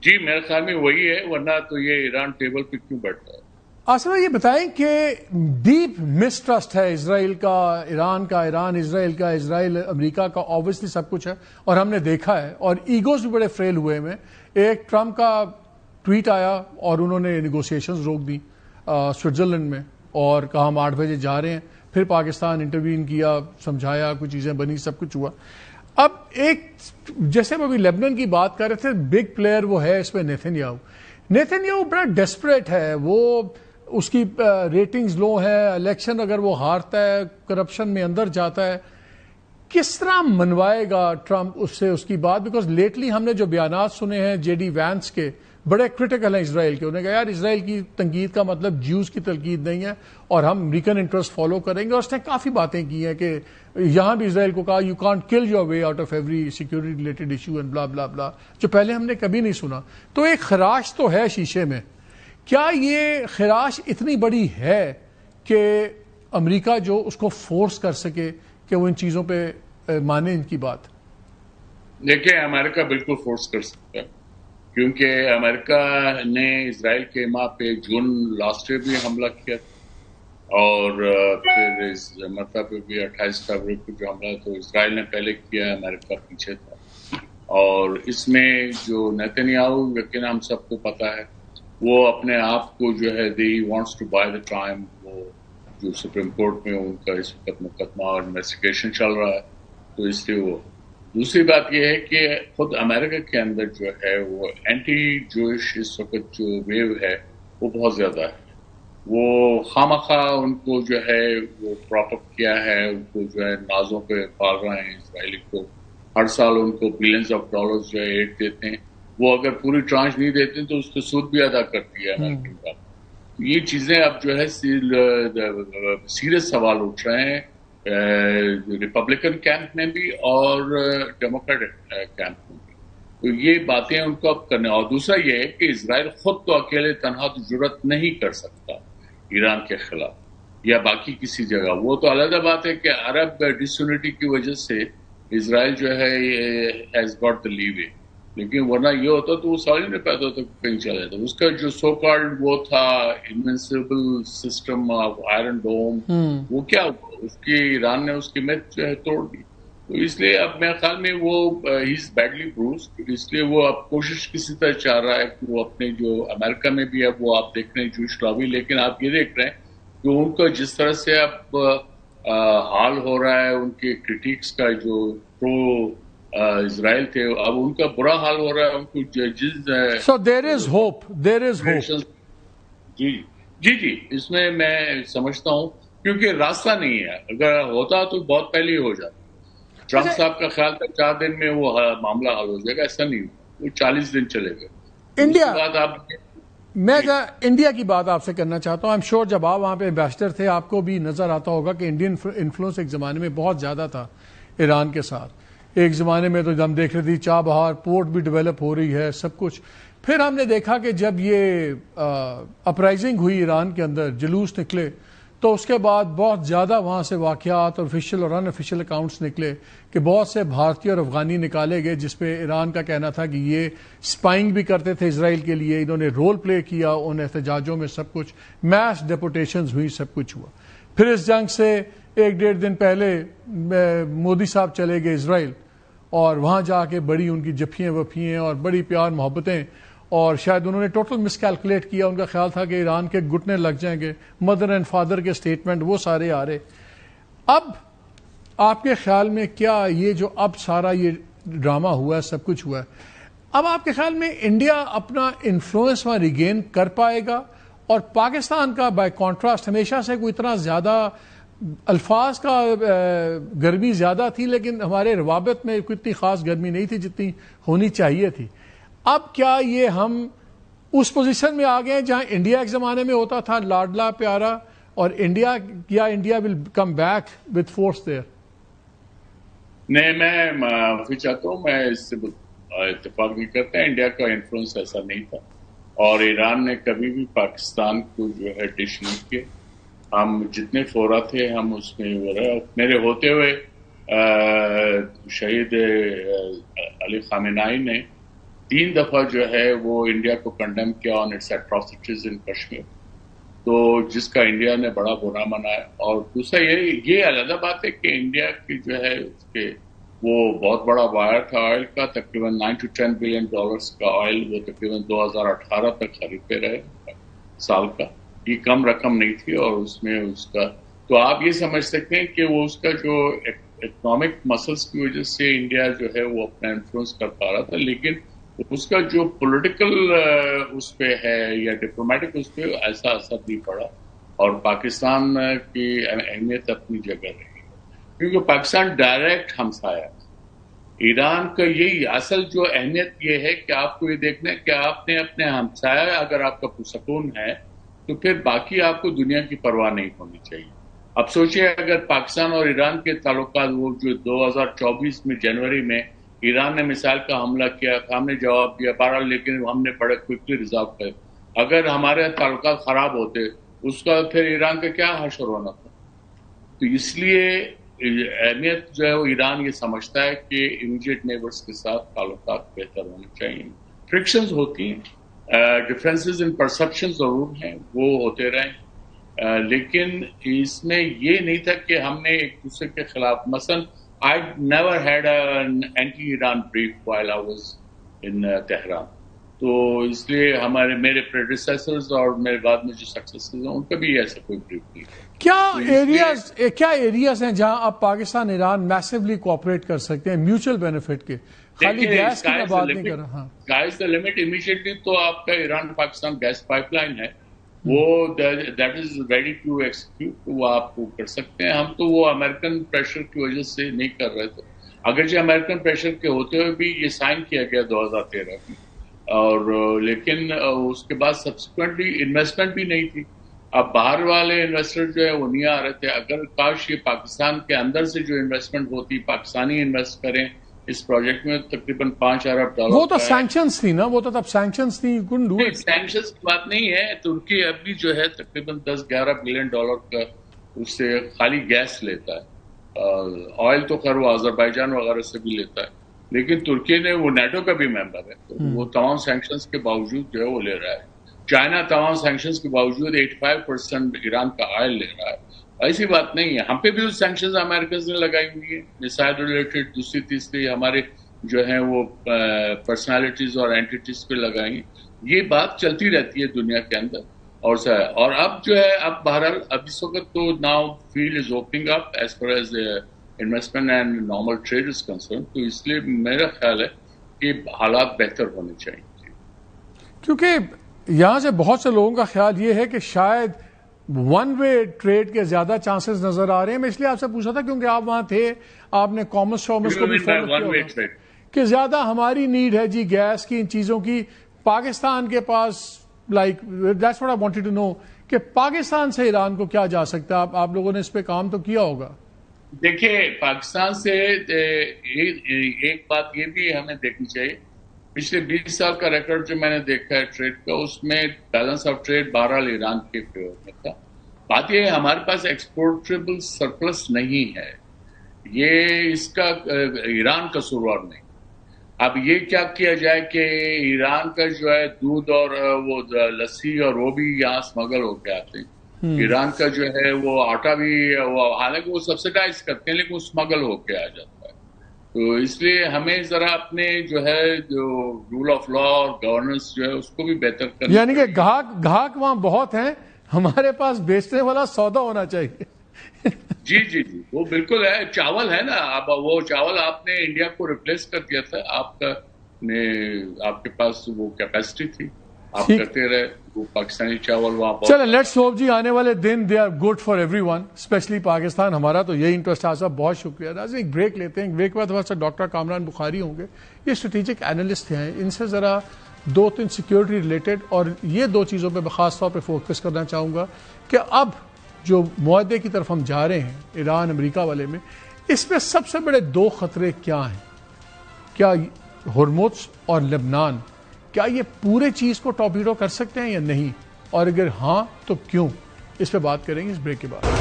جی میرے خیال میں وہی ہے، ورنہ تو یہ ایران ٹیبل پہ کیوں بیٹھتا ہے؟ آصف یہ بتائیں کہ ڈیپ مسٹرسٹ ہے اسرائیل کا ایران کا، ایران اسرائیل کا، اسرائیل امریکہ کا، آبویسلی سب کچھ ہے اور ہم نے دیکھا ہے، اور ایگوز بھی بڑے فریل ہوئے ہیں۔ ایک ٹرمپ کا ٹویٹ آیا اور انہوں نے نیگوسیشنز روک دی سوئٹزرلینڈ میں اور کہا ہم 8 بجے جا رہے ہیں، پھر پاکستان انٹروین کیا، سمجھایا، کچھ چیزیں بنی، سب کچھ ہوا۔ اب ایک جیسے ہم ابھی لیبنان کی بات کر رہے تھے، بگ پلیئر وہ ہے اس میں نیتن یاہو بڑا ڈیسپریٹ ہے، وہ اس کی ریٹنگز لو ہے، الیکشن اگر وہ ہارتا ہے، کرپشن میں اندر جاتا ہے، کس طرح منوائے گا ٹرمپ اس سے اس کی بات؟ بیکاز لیٹلی ہم نے جو بیانات سنے ہیں جے ڈی وینس کے، بڑے کرٹیکل ہیں اسرائیل کے، انہوں نے کہا یار اسرائیل کی تنقید کا مطلب جیوز کی تنقید نہیں ہے اور ہم امریکن انٹرسٹ فالو کریں گے، اور اس نے کافی باتیں کی ہیں کہ یہاں بھی اسرائیل کو کہا you can't kill your way out of every security related issue and blah بلا بلا، جو پہلے ہم نے کبھی نہیں سنا۔ تو ایک خراش تو ہے شیشے میں، کیا یہ خراش اتنی بڑی ہے کہ امریکہ جو اس کو فورس کر سکے کہ وہ ان چیزوں پہ مانے ان کی بات؟ دیکھیں امریکہ بالکل فورس کر سکتا ہے، کیونکہ امریکہ نے اسرائیل کے ماں پہ جون لاسٹ ایئر بھی حملہ کیا، اور پھر اس مرتبہ پہ بھی 28 فروری کو جو حملہ تو اسرائیل نے پہلے کیا، امریکہ پیچھے تھا۔ اور اس میں جو نیتن یاہو، یقین ہم سب کو پتا ہے، وہ اپنے آپ کو جو ہے they wants to buy the time, وہ جو سپریم کورٹ میں ان کا اس وقت مقدمہ اور انویسٹیگیشن چل رہا ہے، تو اس لیے وہ۔ دوسری بات یہ ہے کہ خود امریکہ کے اندر جو ہے وہ اینٹی جوئش اس وقت جو ویو ہے وہ بہت زیادہ ہے، وہ خواہ ان کو جو ہے وہ پراپ اپ کیا ہے، ان کو جو ہے نازوں پہ پال رہے ہیں اسرائیلی کو، ہر سال ان کو بلینز آف ڈالرز جو ہے ایڈ دیتے ہیں، وہ اگر پوری ٹرانچ نہیں دیتے تو اس کو سود بھی ادا کرتی ہے امریکن کا۔ یہ چیزیں اب جو ہے سیریس سوال اٹھ رہے ہیں ریپبلکن کیمپ میں بھی اور ڈیموکریٹک کیمپ میں بھی، تو یہ باتیں ان کو اب کرنے۔ اور دوسرا یہ ہے کہ اسرائیل خود تو اکیلے تنہا تو جرأت نہیں کر سکتا ایران کے خلاف یا باقی کسی جگہ، وہ تو علیحدہ بات ہے کہ عرب ڈسیونٹی کی وجہ سے اسرائیل جو ہے ہیز گاٹ دا لیوے، لیکن ورنہ یہ ہوتا تو وہ سوال ہی نہیں پیدا ہوتا کہیں چلا جاتا۔ اس کا جو سو کالڈ وہ تھا invincible system of Iron Dome, وہ کیا ہوا؟ اس کی ایران نے اس کی میتھ جو ہے توڑ دی، تو اس لیے اب میرے خیال میں وہ ہی از بیڈلی بروزڈ، اس لیے وہ اب کوشش کسی طرح چاہ رہا ہے کہ وہ اپنے جو امریکہ میں بھی اب وہ آپ دیکھ رہے ہیں جوش لابی، لیکن آپ یہ دیکھ رہے ہیں کہ ان کا جس طرح سے اب حال ہو رہا ہے، ان کے کرٹیکس کا جو پرو اسرائیل تھے، اب ان کا برا حال ہو رہا ہے، ان کو سو دیر is hope, there is hope. جی اس میں میں سمجھتا ہوں، کیونکہ راستہ نہیں ہے، اگر ہوتا تو بہت پہلے ہی ہو جاتا۔ ٹرمپ صاحب کا خیال تھا 4 دن میں وہ معاملہ حل ہو جائے گا، ایسا نہیں ہوا، وہ 40 دن چلے گئے۔ میں انڈیا کی بات آپ سے کرنا چاہتا ہوں۔ آئی ایم شیور جب آپ وہاں پہ ایمبیسڈر تھے آپ کو بھی نظر آتا ہوگا کہ انڈین انفلوئنس ایک زمانے میں بہت زیادہ تھا ایران کے ساتھ۔ ایک زمانے میں تو ہم دیکھ رہے تھے چابہار پورٹ بھی ڈیولپ ہو رہی ہے، سب کچھ۔ پھر ہم نے دیکھا کہ جب یہ اپرائزنگ ہوئی ایران کے اندر، جلوس نکلے، تو اس کے بعد بہت زیادہ وہاں سے واقعات اور آفیشیل اور ان آفیشیل اکاؤنٹس نکلے کہ بہت سے بھارتی اور افغانی نکالے گئے، جس پہ ایران کا کہنا تھا کہ یہ اسپائنگ بھی کرتے تھے اسرائیل کے لیے، انہوں نے رول پلے کیا ان احتجاجوں میں، سب کچھ میس ڈیپوٹیشنز ہوئی، سب کچھ ہوا۔ پھر اس جنگ سے 1-1.5 دن پہلے مودی صاحب چلے گئے اسرائیل، اور وہاں جا کے بڑی ان کی جفیاں وفیاں اور بڑی پیار محبتیں، اور شاید انہوں نے ٹوٹل مس کیلکولیٹ کیا، ان کا خیال تھا کہ ایران کے گھٹنے لگ جائیں گے، مدر اینڈ فادر کے سٹیٹمنٹ وہ سارے آ رہے۔ اب آپ کے خیال میں کیا یہ جو اب سارا یہ ڈرامہ ہوا ہے، سب کچھ ہوا ہے، اب آپ کے خیال میں انڈیا اپنا انفلوئنس وہاں ریگین کر پائے گا؟ اور پاکستان کا بائی کانٹراسٹ ہمیشہ سے کوئی اتنا زیادہ الفاظ کا گرمی زیادہ تھی، لیکن ہمارے روابط میں کوئی اتنی خاص گرمی نہیں تھی جتنی ہونی چاہیے تھی۔ اب کیا یہ ہم اس پوزیشن میں آ گئے ہیں جہاں انڈیا ایک زمانے میں ہوتا تھا لاڈلا پیارا اور India will come back with force there? نہیں، میں معافی چاہتا ہوں، میں اس سے اتفاق نہیں کرتا. انڈیا کا انفلوئنس ایسا نہیں تھا، اور ایران نے کبھی بھی پاکستان کو جو ہے ڈش نہیں کیا. ہم جتنے فورا تھے ہم اس میں وہ رہے. میرے ہوتے ہوئے شہید علی خامنہئی نے 3 دفعہ جو ہے وہ انڈیا کو کنڈیم کیا آن اٹس ایٹراسٹیز ان کشمیر، تو جس کا انڈیا نے بڑا برا منایا. اور دوسرا یہ علیحدہ بات ہے کہ انڈیا کی جو ہے اس کے وہ بہت بڑا بائر تھا آئل کا، تقریباً $9 to 10 billion کا آئل وہ تقریباً 2018 تک خریدتے رہے سال کا. یہ کم رقم نہیں تھی، اور اس میں اس کا تو آپ یہ سمجھ سکتے ہیں کہ وہ اس کا جو اکنامک مسلس کی وجہ سے انڈیا جو ہے وہ اپنا انفلوئنس کر پا رہا تھا، لیکن اس کا جو پولیٹیکل اس پہ ہے یا ڈپلومیٹک اس پہ ایسا اثر نہیں پڑا. اور پاکستان کی اہمیت اپنی جگہ رہی، کیونکہ پاکستان ڈائریکٹ ہمسایہ. ایران کا یہی اصل جو اہمیت یہ ہے کہ آپ کو یہ دیکھنا ہے کہ آپ نے اپنے ہمسایہ اگر آپ کا پرسکون ہے تو پھر باقی آپ کو دنیا کی پرواہ نہیں ہونی چاہیے. اب سوچئے اگر پاکستان اور ایران کے تعلقات وہ جو 2024 میں جنوری میں ایران نے مثال کا حملہ کیا، ہم نے جواب دیا 12، لیکن ہم نے بڑے کوئکلی ریزالو کر. اگر ہمارے تعلقات خراب ہوتے اس کا پھر ایران کا کیا حشر ہونا تھا. تو اس لیے اہمیت جو ہے وہ ایران یہ سمجھتا ہے کہ امیڈیٹ نیبرز کے ساتھ تعلقات بہتر ہونے چاہیے. فرکشنز ہوتی ہیں، ڈفرینسز ان پرسپشن ضرور ہیں، وہ ہوتے رہیں، لیکن اس میں یہ نہیں تھا کہ ہم نے ایک دوسرے کے خلاف. مثلا I never had an anti-Iran brief while I was in Tehran. تو اس لیے میرے پریڈیسیسرز اور میرے بعد میں جو سکسیسرز ہیں ان کا بھی ایسا کوئی بریف نہیں. کیا ایریاز ہیں جہاں آپ پاکستان ایران میسیولی کوآپریٹ کر سکتے ہیں میوچل بینیفٹ کے؟ خالی گیس کی میں بات نہیں کر رہا. ہاں، sky is the limit. Immediately تو آپ کا Iran Pakistan gas pipe line ہے، وہ that is ready to execute, وہ آپ کو کر سکتے ہیں. ہم تو وہ امریکن پریشر کی وجہ سے نہیں کر رہے تھے، اگرچہ امریکن پریشر کے ہوتے ہوئے بھی یہ سائن کیا گیا 2013 میں، اور لیکن اس کے بعد سبسیکوینٹلی انویسٹمنٹ بھی نہیں تھی. اب باہر والے انویسٹر جو ہے وہ نہیں آ رہے تھے. اگر کاش یہ پاکستان کے اندر سے جو انویسٹمنٹ ہوتی، پاکستانی انویسٹ کریں اس پروجیکٹ میں تقریباً $5 ارب. وہ تو سینکشنز تھی نا، وہ تو تب سینکشنز تھی. سینکشنز کی بات نہیں ہے. ترکی اب بھی جو ہے تقریباً $10-11 بلین کا اس سے خالی گیس لیتا ہے. آئل تو خیر وہ آذربائیجان وغیرہ سے بھی لیتا ہے، لیکن ترکی نے وہ نیٹو کا بھی ممبر ہے، تو وہ تمام سینکشنز کے باوجود جو ہے وہ لے رہا ہے. چائنا تمام سینکشنز کے باوجود 85% ایران کا آئل لے رہا ہے. ایسی بات نہیں ہے. ہم پہ بھی سینکشنز امریکن نے لگائی ہوئی ہیں، میسائل ریلیٹڈ، دوسری تیسری ہمارے جو ہیں وہ پرسنالٹیز اور اینٹیٹیز پہ لگائیں. یہ بات چلتی رہتی ہے دنیا کے اندر. اور اب جو ہے اب بہرحال اب اس وقت تو now field is opening up as far as investment and normal trait is concern. تو اس لیے میرا خیال ہے کہ حالات بہتر ہونے چاہیے، کیونکہ یہاں سے بہت سے لوگوں کا خیال یہ ہے کہ شاید ون وے ٹریڈ کے زیادہ چانسز نظر آ رہے ہیں. میں اس لیے آپ سے پوچھا تھا کیونکہ آپ وہاں تھے، آپ نے کامرس شامرس کو بھی فالو کیا کہ زیادہ ہماری نیڈ ہے جی گیس کی، ان چیزوں کی. پاکستان کے پاس like that's what I wanted to know کہ پاکستان سے ایران کو کیا جا سکتا ہے. آپ لوگوں نے اس پہ کام تو کیا ہوگا. دیکھیے پاکستان سے ایک بات یہ بھی ہمیں دیکھنی چاہیے، پچھلے 20 سال کا ریکارڈ جو میں نے دیکھا ہے ٹریڈ کا، اس میں بیلنس آف ٹریڈ بہرحال ایران کے فیور میں تھا. بات یہ ہے ہمارے پاس ایکسپورٹیبل سرپلس نہیں ہے، یہ اس کا ایران قصوروار نہیں. اب یہ کیا جائے کہ ایران کا جو ہے دودھ اور وہ لسی اور وہ بھی یہاں اسمگل ہو کے آتے ہیں. ایران کا جو ہے وہ آٹا بھی حالانکہ وہ سبسیڈائز کرتے ہیں لیکن وہ اسمگل ہو کے آ جاتا ہے. تو اس لیے ہمیں ذرا اپنے جو ہے جو رول آف لا اور گورننس جو ہے اس کو بھی بہتر کرنا، یعنی کہ گاہک وہاں بہت ہیں، ہمارے پاس بیچنے والا سودا ہونا چاہیے. جی وہ بالکل ہے. چاول ہے نا، اب وہ چاول آپ نے انڈیا کو ریپلیس کر دیا تھا. آپ کے پاس وہ کیپیسٹی تھی، آپ کرتے رہے وہ پاکستانی چاول وہاں. چلیں لیٹس ہوپ جی آنے والے دن they are good for everyone, especially Pakistan. ہمارا تو یہی انٹرسٹ ہے. صاحب بہت شکریہ. ایک بریک لیتے ہیں، بریک کے بعد ہمارے ساتھ ڈاکٹر کامران بخاری ہوں گے. یہ اسٹریٹجک اینالسٹ ہیں، ان سے ذرا 2-3 سیکیورٹی ریلیٹڈ اور یہ 2 چیزوں پہ خاص طور پہ فوکس کرنا چاہوں گا کہ اب جو معاہدے کی طرف ہم جا رہے ہیں ایران امریکہ والے میں، اس میں سب سے بڑے دو خطرے کیا ہیں؟ کیا ہرمز اور لبنان، کیا یہ پورے چیز کو ٹارپیڈو کر سکتے ہیں یا نہیں؟ اور اگر ہاں تو کیوں؟ اس پہ بات کریں گے اس بریک کے بعد۔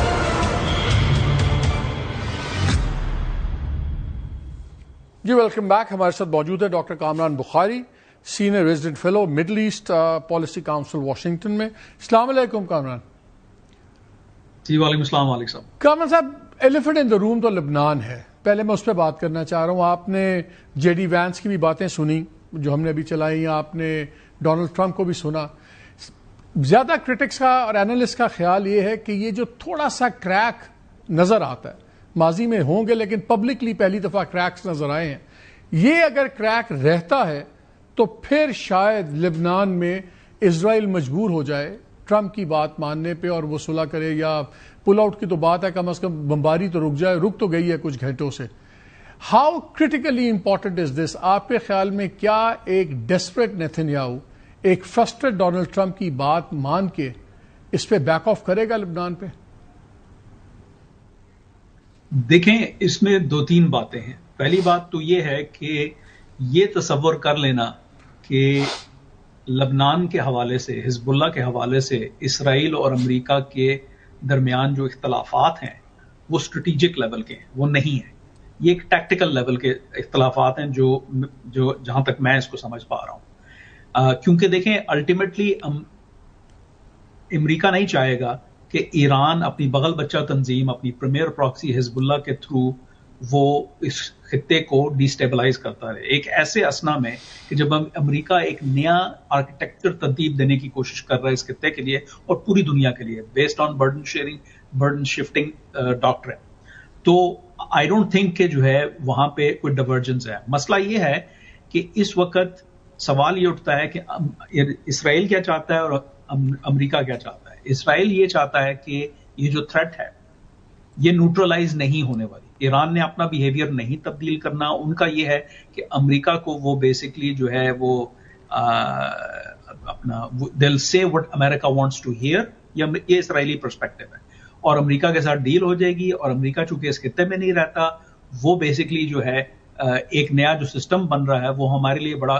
جی ویلکم بیک، ہمارے ساتھ موجود ہے doctor Kamran Bukhari, senior resident fellow Middle East policy council Washington میں۔ السلام علیکم کامران۔ جی وعلیکم السلام علیکم صاحب۔ کامران صاحب، ایلیفنٹ ان دا روم تو لبنان ہے، پہلے میں اس پہ بات کرنا چاہ رہا ہوں۔ آپ نے جے ڈی وینس کی بھی باتیں سنی جو ہم نے ابھی چلائی، آپ نے ڈونلڈ ٹرمپ کو بھی سنا۔ زیادہ کرٹکس کا اور اینالسٹ کا خیال یہ ہے کہ یہ جو تھوڑا سا کریک نظر آتا ہے، ماضی میں ہوں گے لیکن پبلکلی پہلی دفعہ کریکس نظر آئے ہیں، یہ اگر کریک رہتا ہے تو پھر شاید لبنان میں اسرائیل مجبور ہو جائے ٹرمپ کی بات ماننے پہ اور وہ صلح کرے، یا پل آؤٹ کی تو بات ہے، کم از کم بمباری تو رک جائے، رک تو گئی ہے کچھ گھنٹوں سے۔ ہاؤ کریٹیکلی امپورٹنٹ از دس؟ آپ کے خیال میں کیا ایک ڈیسپریٹ نیتنیاہو، ایک فرسٹریٹ ڈونلڈ ٹرمپ کی بات مان کے اس پہ بیک آف کرے گا لبنان پہ؟ دیکھیں، اس میں دو تین باتیں ہیں۔ پہلی بات تو یہ ہے کہ یہ تصور کر لینا کہ لبنان کے حوالے سے، حزب اللہ کے حوالے سے اسرائیل اور امریکہ کے درمیان جو اختلافات ہیں وہ اسٹریٹجک لیول کے ہیں، وہ نہیں ہیں۔ یہ ایک ٹیکٹیکل لیول کے اختلافات ہیں جو جہاں تک میں اس کو سمجھ پا رہا ہوں۔ کیونکہ دیکھیں، الٹیمیٹلی امریکہ نہیں چاہے گا کہ ایران اپنی بغل بچہ تنظیم، اپنی پریمیئر پراکسی حزب اللہ کے تھرو وہ اس خطے کو ڈیسٹیبلائز کرتا رہے ایک ایسے اسنا میں کہ جب امریکہ ایک نیا آرکیٹیکچر ترتیب دینے کی کوشش کر رہا ہے اس خطے کے لیے اور پوری دنیا کے لیے، بیسڈ آن برڈن شفٹنگ ڈاکٹرن، تو آئی ڈونٹ تھنک کہ جو ہے وہاں پہ کوئی ڈیورجنس ہے۔ مسئلہ یہ ہے کہ اس وقت سوال یہ اٹھتا ہے کہ اسرائیل کیا چاہتا ہے اور امریکہ کیا چاہتا ہے۔ اسرائیل یہ چاہتا ہے کہ یہ جو تھریٹ ہے یہ نیوٹرلائز نہیں ہونے والی، ایران نے اپنا بیہیویئر نہیں تبدیل کرنا، ان کا یہ ہے کہ امریکہ کو وہ بیسکلی جو ہے وہ اپنا they'll say what America wants to hear، یہ اسرائیلی پرسپیکٹو ہے، اور امریکہ کے ساتھ ڈیل ہو جائے گی، اور امریکہ چونکہ اس خطے میں نہیں رہتا، وہ بیسکلی جو ہے ایک نیا جو سسٹم بن رہا ہے وہ ہمارے لیے بڑا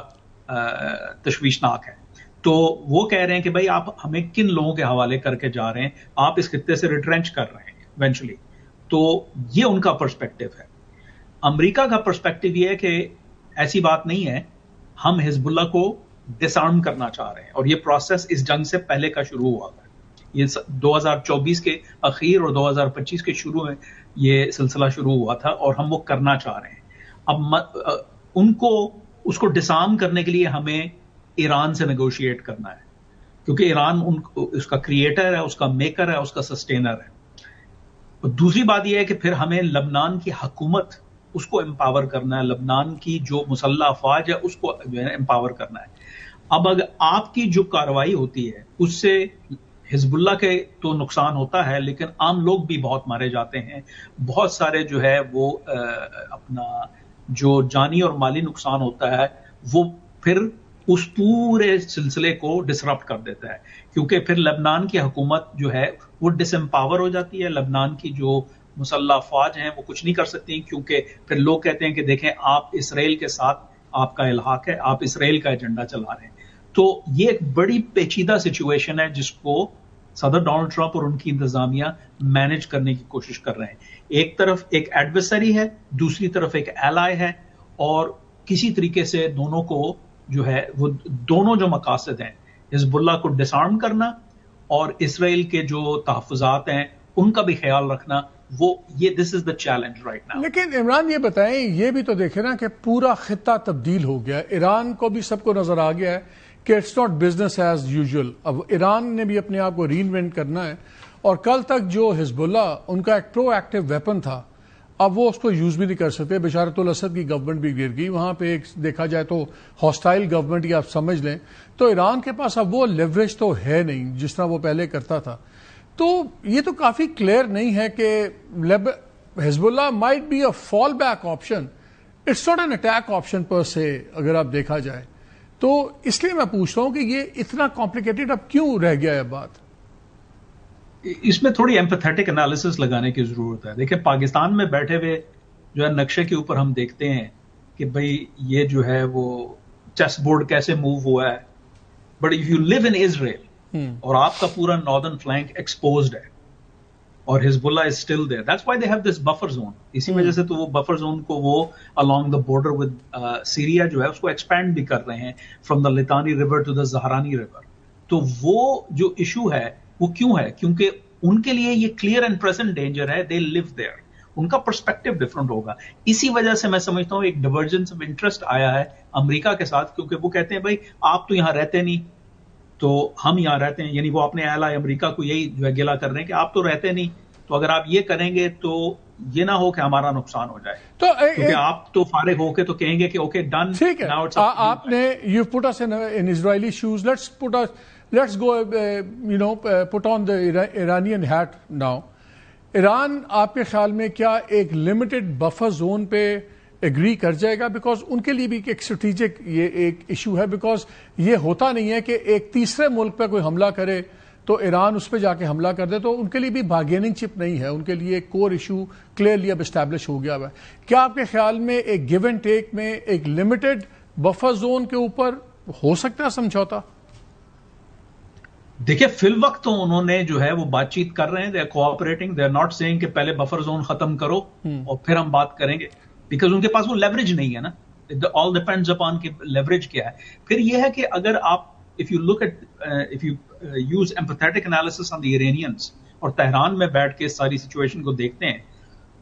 تشویشناک ہے۔ تو وہ کہہ رہے ہیں کہ بھائی آپ ہمیں کن لوگوں کے حوالے کر کے جا رہے ہیں، آپ اس خطے سے ریٹرینچ کر رہے ہیں ایونچولی۔ تو یہ ان کا پرسپیکٹو ہے۔ امریکہ کا پرسپیکٹو یہ ہے کہ ایسی بات نہیں ہے، ہم حزب اللہ کو ڈس آرم کرنا چاہ رہے ہیں، اور یہ پروسیس اس جنگ سے پہلے کا شروع ہوا تھا، یہ 2024 کے اخیر اور 2025 کے شروع میں یہ سلسلہ شروع ہوا تھا، اور ہم وہ کرنا چاہ رہے ہیں۔ اب ان کو اس کو ڈس آرم کرنے کے لیے ہمیں ایران سے نیگوشیٹ کرنا ہے، کیونکہ ایران اس کا کریٹر ہے، اس کا میکر ہے، اس کا سسٹینر ہے۔ دوسری بات یہ ہے کہ پھر ہمیں لبنان کی حکومت اس کو امپاور کرنا ہے، لبنان کی جو مسلح افواج ہے اس کو امپاور کرنا ہے۔ اب اگر آپ کی جو کارروائی ہوتی ہے اس سے حزب اللہ کے تو نقصان ہوتا ہے، لیکن عام لوگ بھی بہت مارے جاتے ہیں، بہت سارے جو ہے وہ اپنا جو جانی اور مالی نقصان ہوتا ہے وہ پھر اس پورے سلسلے کو ڈسرپٹ کر دیتا ہے، کیونکہ پھر لبنان کی حکومت جو ہے وہ ڈس امپاور ہو جاتی ہے، لبنان کی جو مسلح افواج ہیں وہ کچھ نہیں کر سکتی، کیونکہ پھر لوگ کہتے ہیں کہ دیکھیں آپ اسرائیل کے ساتھ آپ کا الحاق ہے، آپ اسرائیل کا ایجنڈا چلا رہے ہیں۔ تو یہ ایک بڑی پیچیدہ سچویشن ہے جس کو صدر ڈونلڈ ٹرمپ اور ان کی انتظامیہ مینج کرنے کی کوشش کر رہے ہیں۔ ایک طرف ایک ایڈورسری ہے، دوسری طرف ایک ایلائی ہے، اور کسی طریقے سے دونوں کو جو ہے وہ دونوں جو مقاصد ہیں، حزب اللہ کو ڈس آرم کرنا اور اسرائیل کے جو تحفظات ہیں ان کا بھی خیال رکھنا، وہ یہ دس از دا چیلنج رائٹ ناؤ۔ لیکن عمران یہ بتائیں، یہ بھی تو دیکھیں نا کہ پورا خطہ تبدیل ہو گیا، ایران کو بھی سب کو نظر آ گیا ہے کہ it's not business as usual, اب ایران نے بھی اپنے آپ کو ری انوینٹ کرنا ہے، اور کل تک جو حزب اللہ ان کا ایک پرو ایکٹیو ویپن تھا اب وہ اس کو یوز بھی نہیں کر سکتے۔ بشارت الاسد کی گورنمنٹ بھی گر گئی، وہاں پہ ایک دیکھا جائے تو ہاسٹائل گورنمنٹ ہی آپ سمجھ لیں، تو ایران کے پاس اب وہ لیوریج تو ہے نہیں جس طرح وہ پہلے کرتا تھا۔ تو یہ تو کافی کلیئر نہیں ہے کہ Hezbollah might be a fall back option, it's not an attack option پر سے اگر آپ دیکھا جائے تو۔ اس لیے میں پوچھ رہا ہوں کہ یہ اتنا کمپلیکیٹڈ اب کیوں رہ گیا ہے بات؟ اس میں تھوڑی ایمپیتھیٹک انالیسس لگانے کی ضرورت ہے. دیکھیں پاکستان میں بیٹھے ہوئے جو ہے نقشے کے اوپر ہم دیکھتے ہیں کہ بھئی یہ جو ہے وہ چیس بورڈ کیسے موو ہوا ہے, بٹ اف یو لیو ان اسرائیل اور آپ کا پورا ناردرن فلینک ایکسپوزڈ ہے اور Hezbollah is still there, that's why they have this buffer zone. اسی وجہ سے تو وہ بفر زون کو وہ along the border with Syria جو ہے اس کو ایکسپینڈ بھی کر رہے ہیں from the Litani river to the Zaharani river. تو وہ جو ایشو ہے وہ کیوں ہے, کیونکہ ان کے لیے یہ کلیئر اینڈ پریزنٹ ڈینجر ہے, دے لیو دیئر, ان کا پرسپیکٹو ڈفرنٹ ہوگا. اسی وجہ سے میں سمجھتا ہوں ایک ڈیورجنس آف انٹرسٹ آیا ہے امریکہ کے ساتھ, کیونکہ وہ کہتے ہیں بھائی آپ تو یہاں رہتے نہیں تو ہم یہاں رہتے ہیں, یعنی وہ اپنے اعلی امریکہ کو یہی جو ہے گلا کر رہے ہیں کہ آپ تو رہتے نہیں, تو اگر آپ یہ کریں گے تو یہ نہ ہو کہ ہمارا نقصان ہو جائے, تو کیونکہ آپ تو فارغ ہو کے تو کہیں گے کہ اوکے ڈن. ٹھیک ہے, آپ نے you put us in Israeli shoes, let's go put on the Iranian hat now. Iran آپ کے خیال میں کیا ایک لمیٹڈ بفر زون پہ ایگری کر جائے گا؟ بیکاز ان کے لیے بھی ایک اسٹریٹجک یہ ایک ایشو ہے, بیکاز یہ ہوتا نہیں ہے کہ ایک تیسرے ملک پہ کوئی حملہ کرے تو ایران اس پہ جا کے حملہ کر دے, تو ان کے لیے بھی بارگیننگ چپ نہیں ہے, ان کے لیے ایک کور ایشو کلیئرلی اب اسٹیبلش ہو گیا ہے. کیا آپ کے خیال میں ایک گیو اینڈ ٹیک میں ایک لمیٹڈ بفر زون کے اوپر ہو سکتا ہے سمجھوتا؟ دیکھیں فی الوقت تو انہوں نے جو ہے وہ بات چیت کر رہے ہیں, they are cooperating, they are not seeing کہ پہلے بفر زون ختم کرو اور پھر ہم بات کریں گے, بیکاز ان کے پاس وہ لیوریج نہیں ہے نا. آل ڈیپینڈز اپان کہ لیوریج کیا ہے. پھر یہ ہے کہ اگر آپ if you look at if you use empathetic analysis on the Iranians اور تہران میں بیٹھ کے ساری سچویشن کو دیکھتے ہیں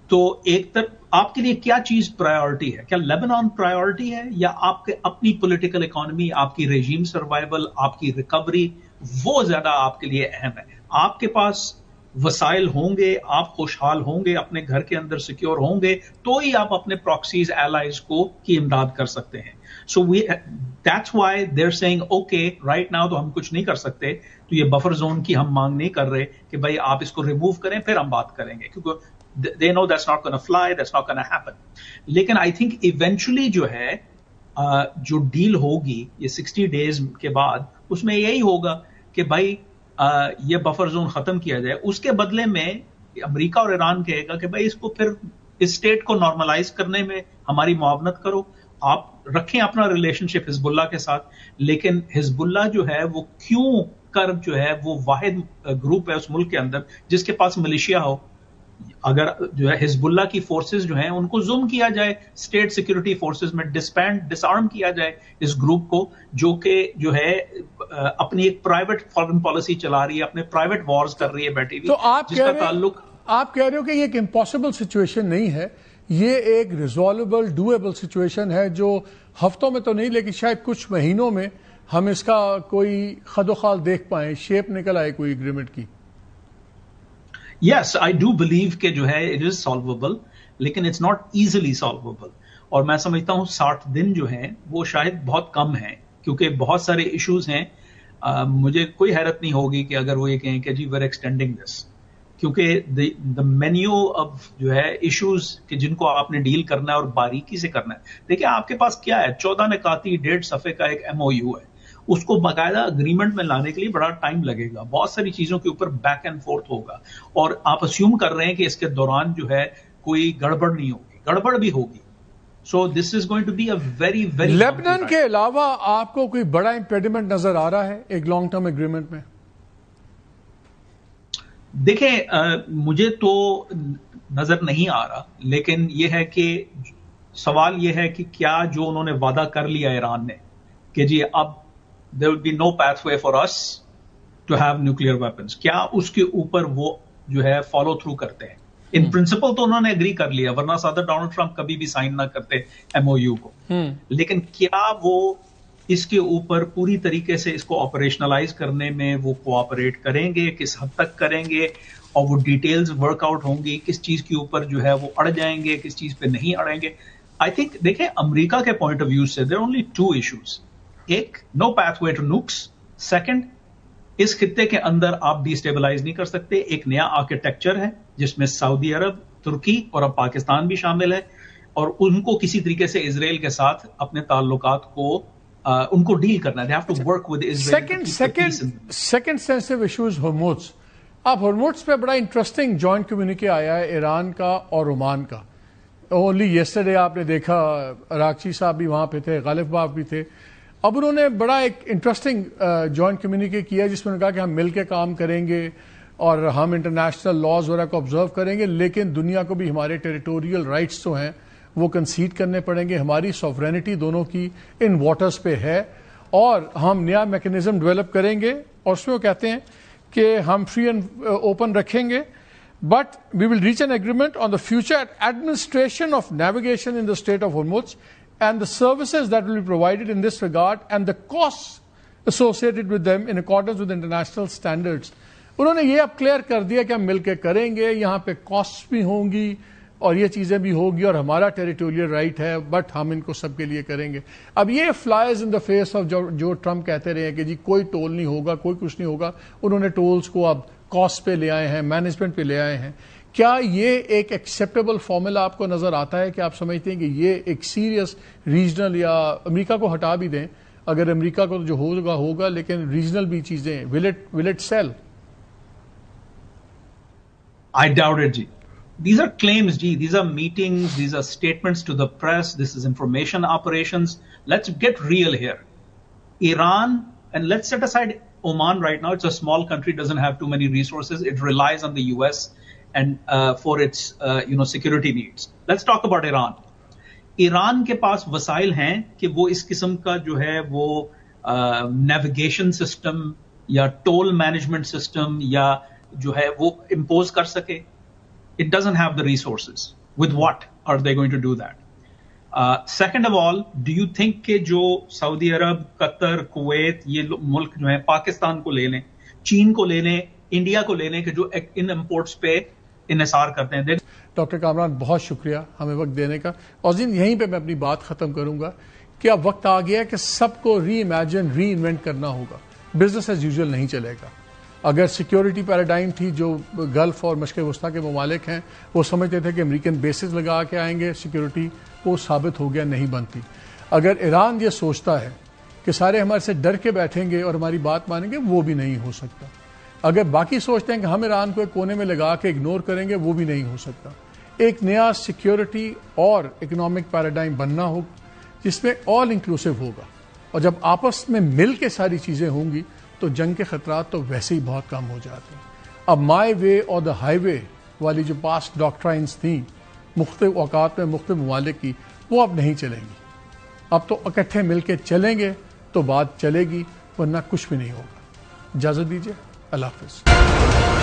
تو ایک طرف آپ کے لیے کیا چیز پرائیورٹی ہے, کیا لیبنان پرائیورٹی ہے یا آپ کے اپنی پولیٹیکل اکانومی, آپ کی ریجیم سروائیول, آپ کی ریکوری, وہ زیادہ آپ کے لیے اہم ہے. آپ کے پاس وسائل ہوں گے, آپ خوشحال ہوں گے, اپنے گھر کے اندر سیکیور ہوں گے, تو ہی آپ اپنے پراکسیز ایلائز کو کی امداد کر سکتے ہیں. So that's why they're saying okay right now تو ہم کچھ نہیں کر سکتے, تو یہ بفر زون کی ہم مانگ نہیں کر رہے کہ بھائی آپ اس کو ریموو کریں پھر ہم بات کریں گے, کیونکہ they know that's not going to fly, that's not going to happen. لیکن I think eventually جو ہے جو ڈیل ہوگی یہ 60 days کے بعد, اس میں یہی ہوگا کہ بھائی یہ بفر زون ختم کیا جائے, اس کے بدلے میں امریکہ اور ایران کہے گا کہ بھائی اس کو پھر اس اسٹیٹ کو نارملائز کرنے میں ہماری معاونت کرو, آپ رکھیں اپنا ریلیشن شپ حزب اللہ کے ساتھ. لیکن حزب اللہ جو ہے وہ کیوں کر جو ہے وہ واحد گروپ ہے اس ملک کے اندر جس کے پاس ملیشیا ہو. اگر جو ہے حزب اللہ کی فورسز جو ہیں ان کو زوم کیا جائے اسٹیٹ سیکورٹی فورسز میں, ڈس آرم کیا جائے اس گروپ کو, جو کہ جو ہے اپنی ایک پرائیویٹ فارن پالیسی چلا رہی ہے, اپنے پرائیویٹ وارز کر رہی ہے بیٹھی ہوئی, جس کا تعلق. آپ کہہ رہے ہو کہ یہ ایک امپاسبل سچویشن نہیں ہے, یہ ایک ریزالویبل ڈویبل سچویشن ہے جو ہفتوں میں تو نہیں لیکن شاید کچھ مہینوں میں ہم اس کا کوئی خد و خال دیکھ پائیں, شیپ نکل آئے کوئی اگریمنٹ کی. یس آئی ڈو بلیو کہ جو ہے اٹ از سالویبل, لیکن اٹس ناٹ ایزیلی سالویبل. اور میں سمجھتا ہوں 60 دن جو ہیں وہ شاید بہت کم ہیں, کیونکہ بہت سارے ایشوز ہیں. مجھے کوئی حیرت نہیں ہوگی کہ اگر وہ یہ کہیں کہ جی وی آر ایکسٹینڈنگ دس, کیونکہ دا مینیو آف جو ہے ایشوز کہ جن کو آپ نے ڈیل کرنا ہے اور باریکی سے کرنا ہے. دیکھیں آپ کے پاس کیا ہے, 14 نکاتی 1.5 صفحے کا ایک MOU ہے, اس کو باقاعدہ اگریمنٹ میں لانے کے لیے بڑا ٹائم لگے گا, بہت ساری چیزوں کے اوپر بیک اینڈ فورتھ ہوگا, اور آپ اسیوم کر رہے ہیں کہ اس کے دوران جو ہے کوئی گڑبڑ نہیں ہوگی, گڑبڑ بھی ہوگی. So this is going to be a very very. Lebanon کے علاوہ آپ کو کوئی بڑا امپیڈیمنٹ نظر آ رہا ہے ایک لانگ ٹرم اگریمنٹ میں؟ دیکھیں مجھے تو نظر نہیں آ رہا, لیکن یہ ہے کہ سوال یہ ہے کہ کیا جو انہوں نے وعدہ کر لیا ایران نے کہ جی اب there will be no pathway for us to have nuclear weapons, کیا اس کے اوپر وہ جو ہے فالو تھرو کرتے ہیں؟ ان پرنسپل تو انہوں نے اگری کر لیا, ورنہ صدر ڈونلڈ ٹرمپ کبھی بھی سائن نہ کرتے MOU کو. لیکن کیا وہ اس کے اوپر پوری طریقے سے اس کو آپریشنلائز کرنے میں وہ کوآپریٹ کریں گے, کس حد تک کریں گے, اور وہ ڈیٹیلز ورک آؤٹ ہوں گی, کس چیز کے اوپر جو ہے وہ اڑ جائیں گے, کس چیز پہ نہیں اڑیں گے. آئی تھنک دیکھیں امریکہ کے پوائنٹ آف ویو سے there are only 2 issues. ایک no pathway to nukes, second اس خطے کے اندر آپ ڈی اسٹیبلائز نہیں کر سکتے. ایک نیا آرکیٹیکچر ہے جس میں سعودی عرب, ترکی اور اب پاکستان بھی شامل ہے, اور ان کو کسی طریقے سے اسرائیل کے ساتھ اپنے تعلقات کو ان کو ڈیل کرنا ہے. They have to work with Israel. Second sensitive issue is Hormuz. اب ہرموز پہ بڑا انٹرسٹنگ جوائنٹ کمیونیکے آیا ہے ایران کا اور عمان کا. اونلی یسٹرڈے آپ نے دیکھا راکچی صاحب بھی وہاں پہ تھے, غالب باف بھی تھے. اب انہوں نے بڑا ایک انٹرسٹنگ جوائنٹ کمیونیکے کیا جس میں نے کہا کہ ہم مل کے کام کریں گے اور ہم انٹرنیشنل لاز وغیرہ کو آبزرو کریں گے, لیکن دنیا کو بھی ہمارے ٹیریٹوریل رائٹس جو ہیں وہ کنسیڈ کرنے پڑیں گے. ہماری سوورینٹی دونوں کی ان واٹرز پہ ہے اور ہم نیا میکینزم ڈیولپ کریں گے, اور اس میں وہ کہتے ہیں کہ ہم فری اینڈ اوپن رکھیں گے. But we will reach an agreement on the future administration of navigation in the Strait of Hormuz and the services that will be provided in this regard and the costs associated with them in accordance with international standards. انہوں نے یہ اب clear کر دیا کہ ہم مل کے کریں گے, یہاں پہ کاسٹ بھی ہوں گی اور یہ چیزیں بھی ہوگی اور ہمارا ٹیریٹوریل رائٹ ہے, بٹ ہم ان کو سب کے لیے کریں گے. اب یہ flies in the face of جو ٹرمپ کہتے رہے ہیں کہ جی کوئی ٹول نہیں ہوگا, کوئی کچھ نہیں ہوگا. انہوں نے ٹولز کو اب کاسٹ پہ لے آئے ہیں, مینجمنٹ پہ لے آئے ہیں. کیا یہ ایک ایکسیپٹیبل فارمولا آپ کو نظر آتا ہے کہ آپ سمجھتے ہیں کہ یہ ایک سیریس ریجنل, یا امریکہ کو ہٹا بھی دیں, اگر امریکہ کو جو ہوگا لیکن ریجنل بھی چیزیں will it sell? I doubt it, Ji. These are claims, Ji. These are meetings. These are statements to the press. This is information operations. Let's get real here. Iran, and let's set aside Oman right now. It's a small country, doesn't have too many resources. It relies on the US and for its security needs. Let's talk about Iran. Iran کے پاس وسائل ہیں کہ وہ اس قسم کا جو ہے وہ نیویگیشن سسٹم یا ٹول مینجمنٹ سسٹم یا جو ہے وہ امپوز کر سکے. It doesn't have the resources. With what are they going to do that? Second of all, do you think کہ جو سعودی عرب, قطر, کویت, یہ ملک جو ہیں پاکستان کو لے لیں, چین کو لے لیں, انڈیا کو لے لیں, کہ جو ان امپورٹس پہ انحصار کرتے ہیں. ڈاکٹر کامران بہت شکریہ ہمیں وقت دینے کا. اور یہیں پہ میں اپنی بات ختم کروں گا کہ اب وقت آ گیا ہے کہ سب کو ری امیجن, ری انوینٹ کرنا ہوگا. بزنس ایز یوزول نہیں چلے گا. اگر سیکیورٹی پیراڈائم تھی جو گلف اور مشرق وسطیٰ کے ممالک ہیں وہ سمجھتے تھے کہ امریکن بیسز لگا کے آئیں گے سیکیورٹی, وہ ثابت ہو گیا نہیں بنتی. اگر ایران یہ سوچتا ہے کہ سارے ہمارے سے ڈر کے بیٹھیں گے اور ہماری بات مانیں گے, وہ بھی نہیں ہو سکتا. اگر باقی سوچتے ہیں کہ ہم ایران کو ایک کونے میں لگا کے اگنور کریں گے, وہ بھی نہیں ہو سکتا. ایک نیا سیکیورٹی اور اکنامک پیراڈائم بننا ہوگا جس میں آل انکلوسیو ہوگا, اور جب آپس میں مل کے ساری چیزیں ہوں گی تو جنگ کے خطرات تو ویسے ہی بہت کم ہو جاتے ہیں. اب مائی وے اور دا ہائی وے والی جو پاسٹ ڈاکٹرائنز تھیں مختلف اوقات میں مختلف ممالک کی, وہ اب نہیں چلیں گی. اب تو اکٹھے مل کے چلیں گے تو بات چلے گی, ورنہ کچھ بھی نہیں ہوگا. اجازت دیجیے, اللہ حافظ.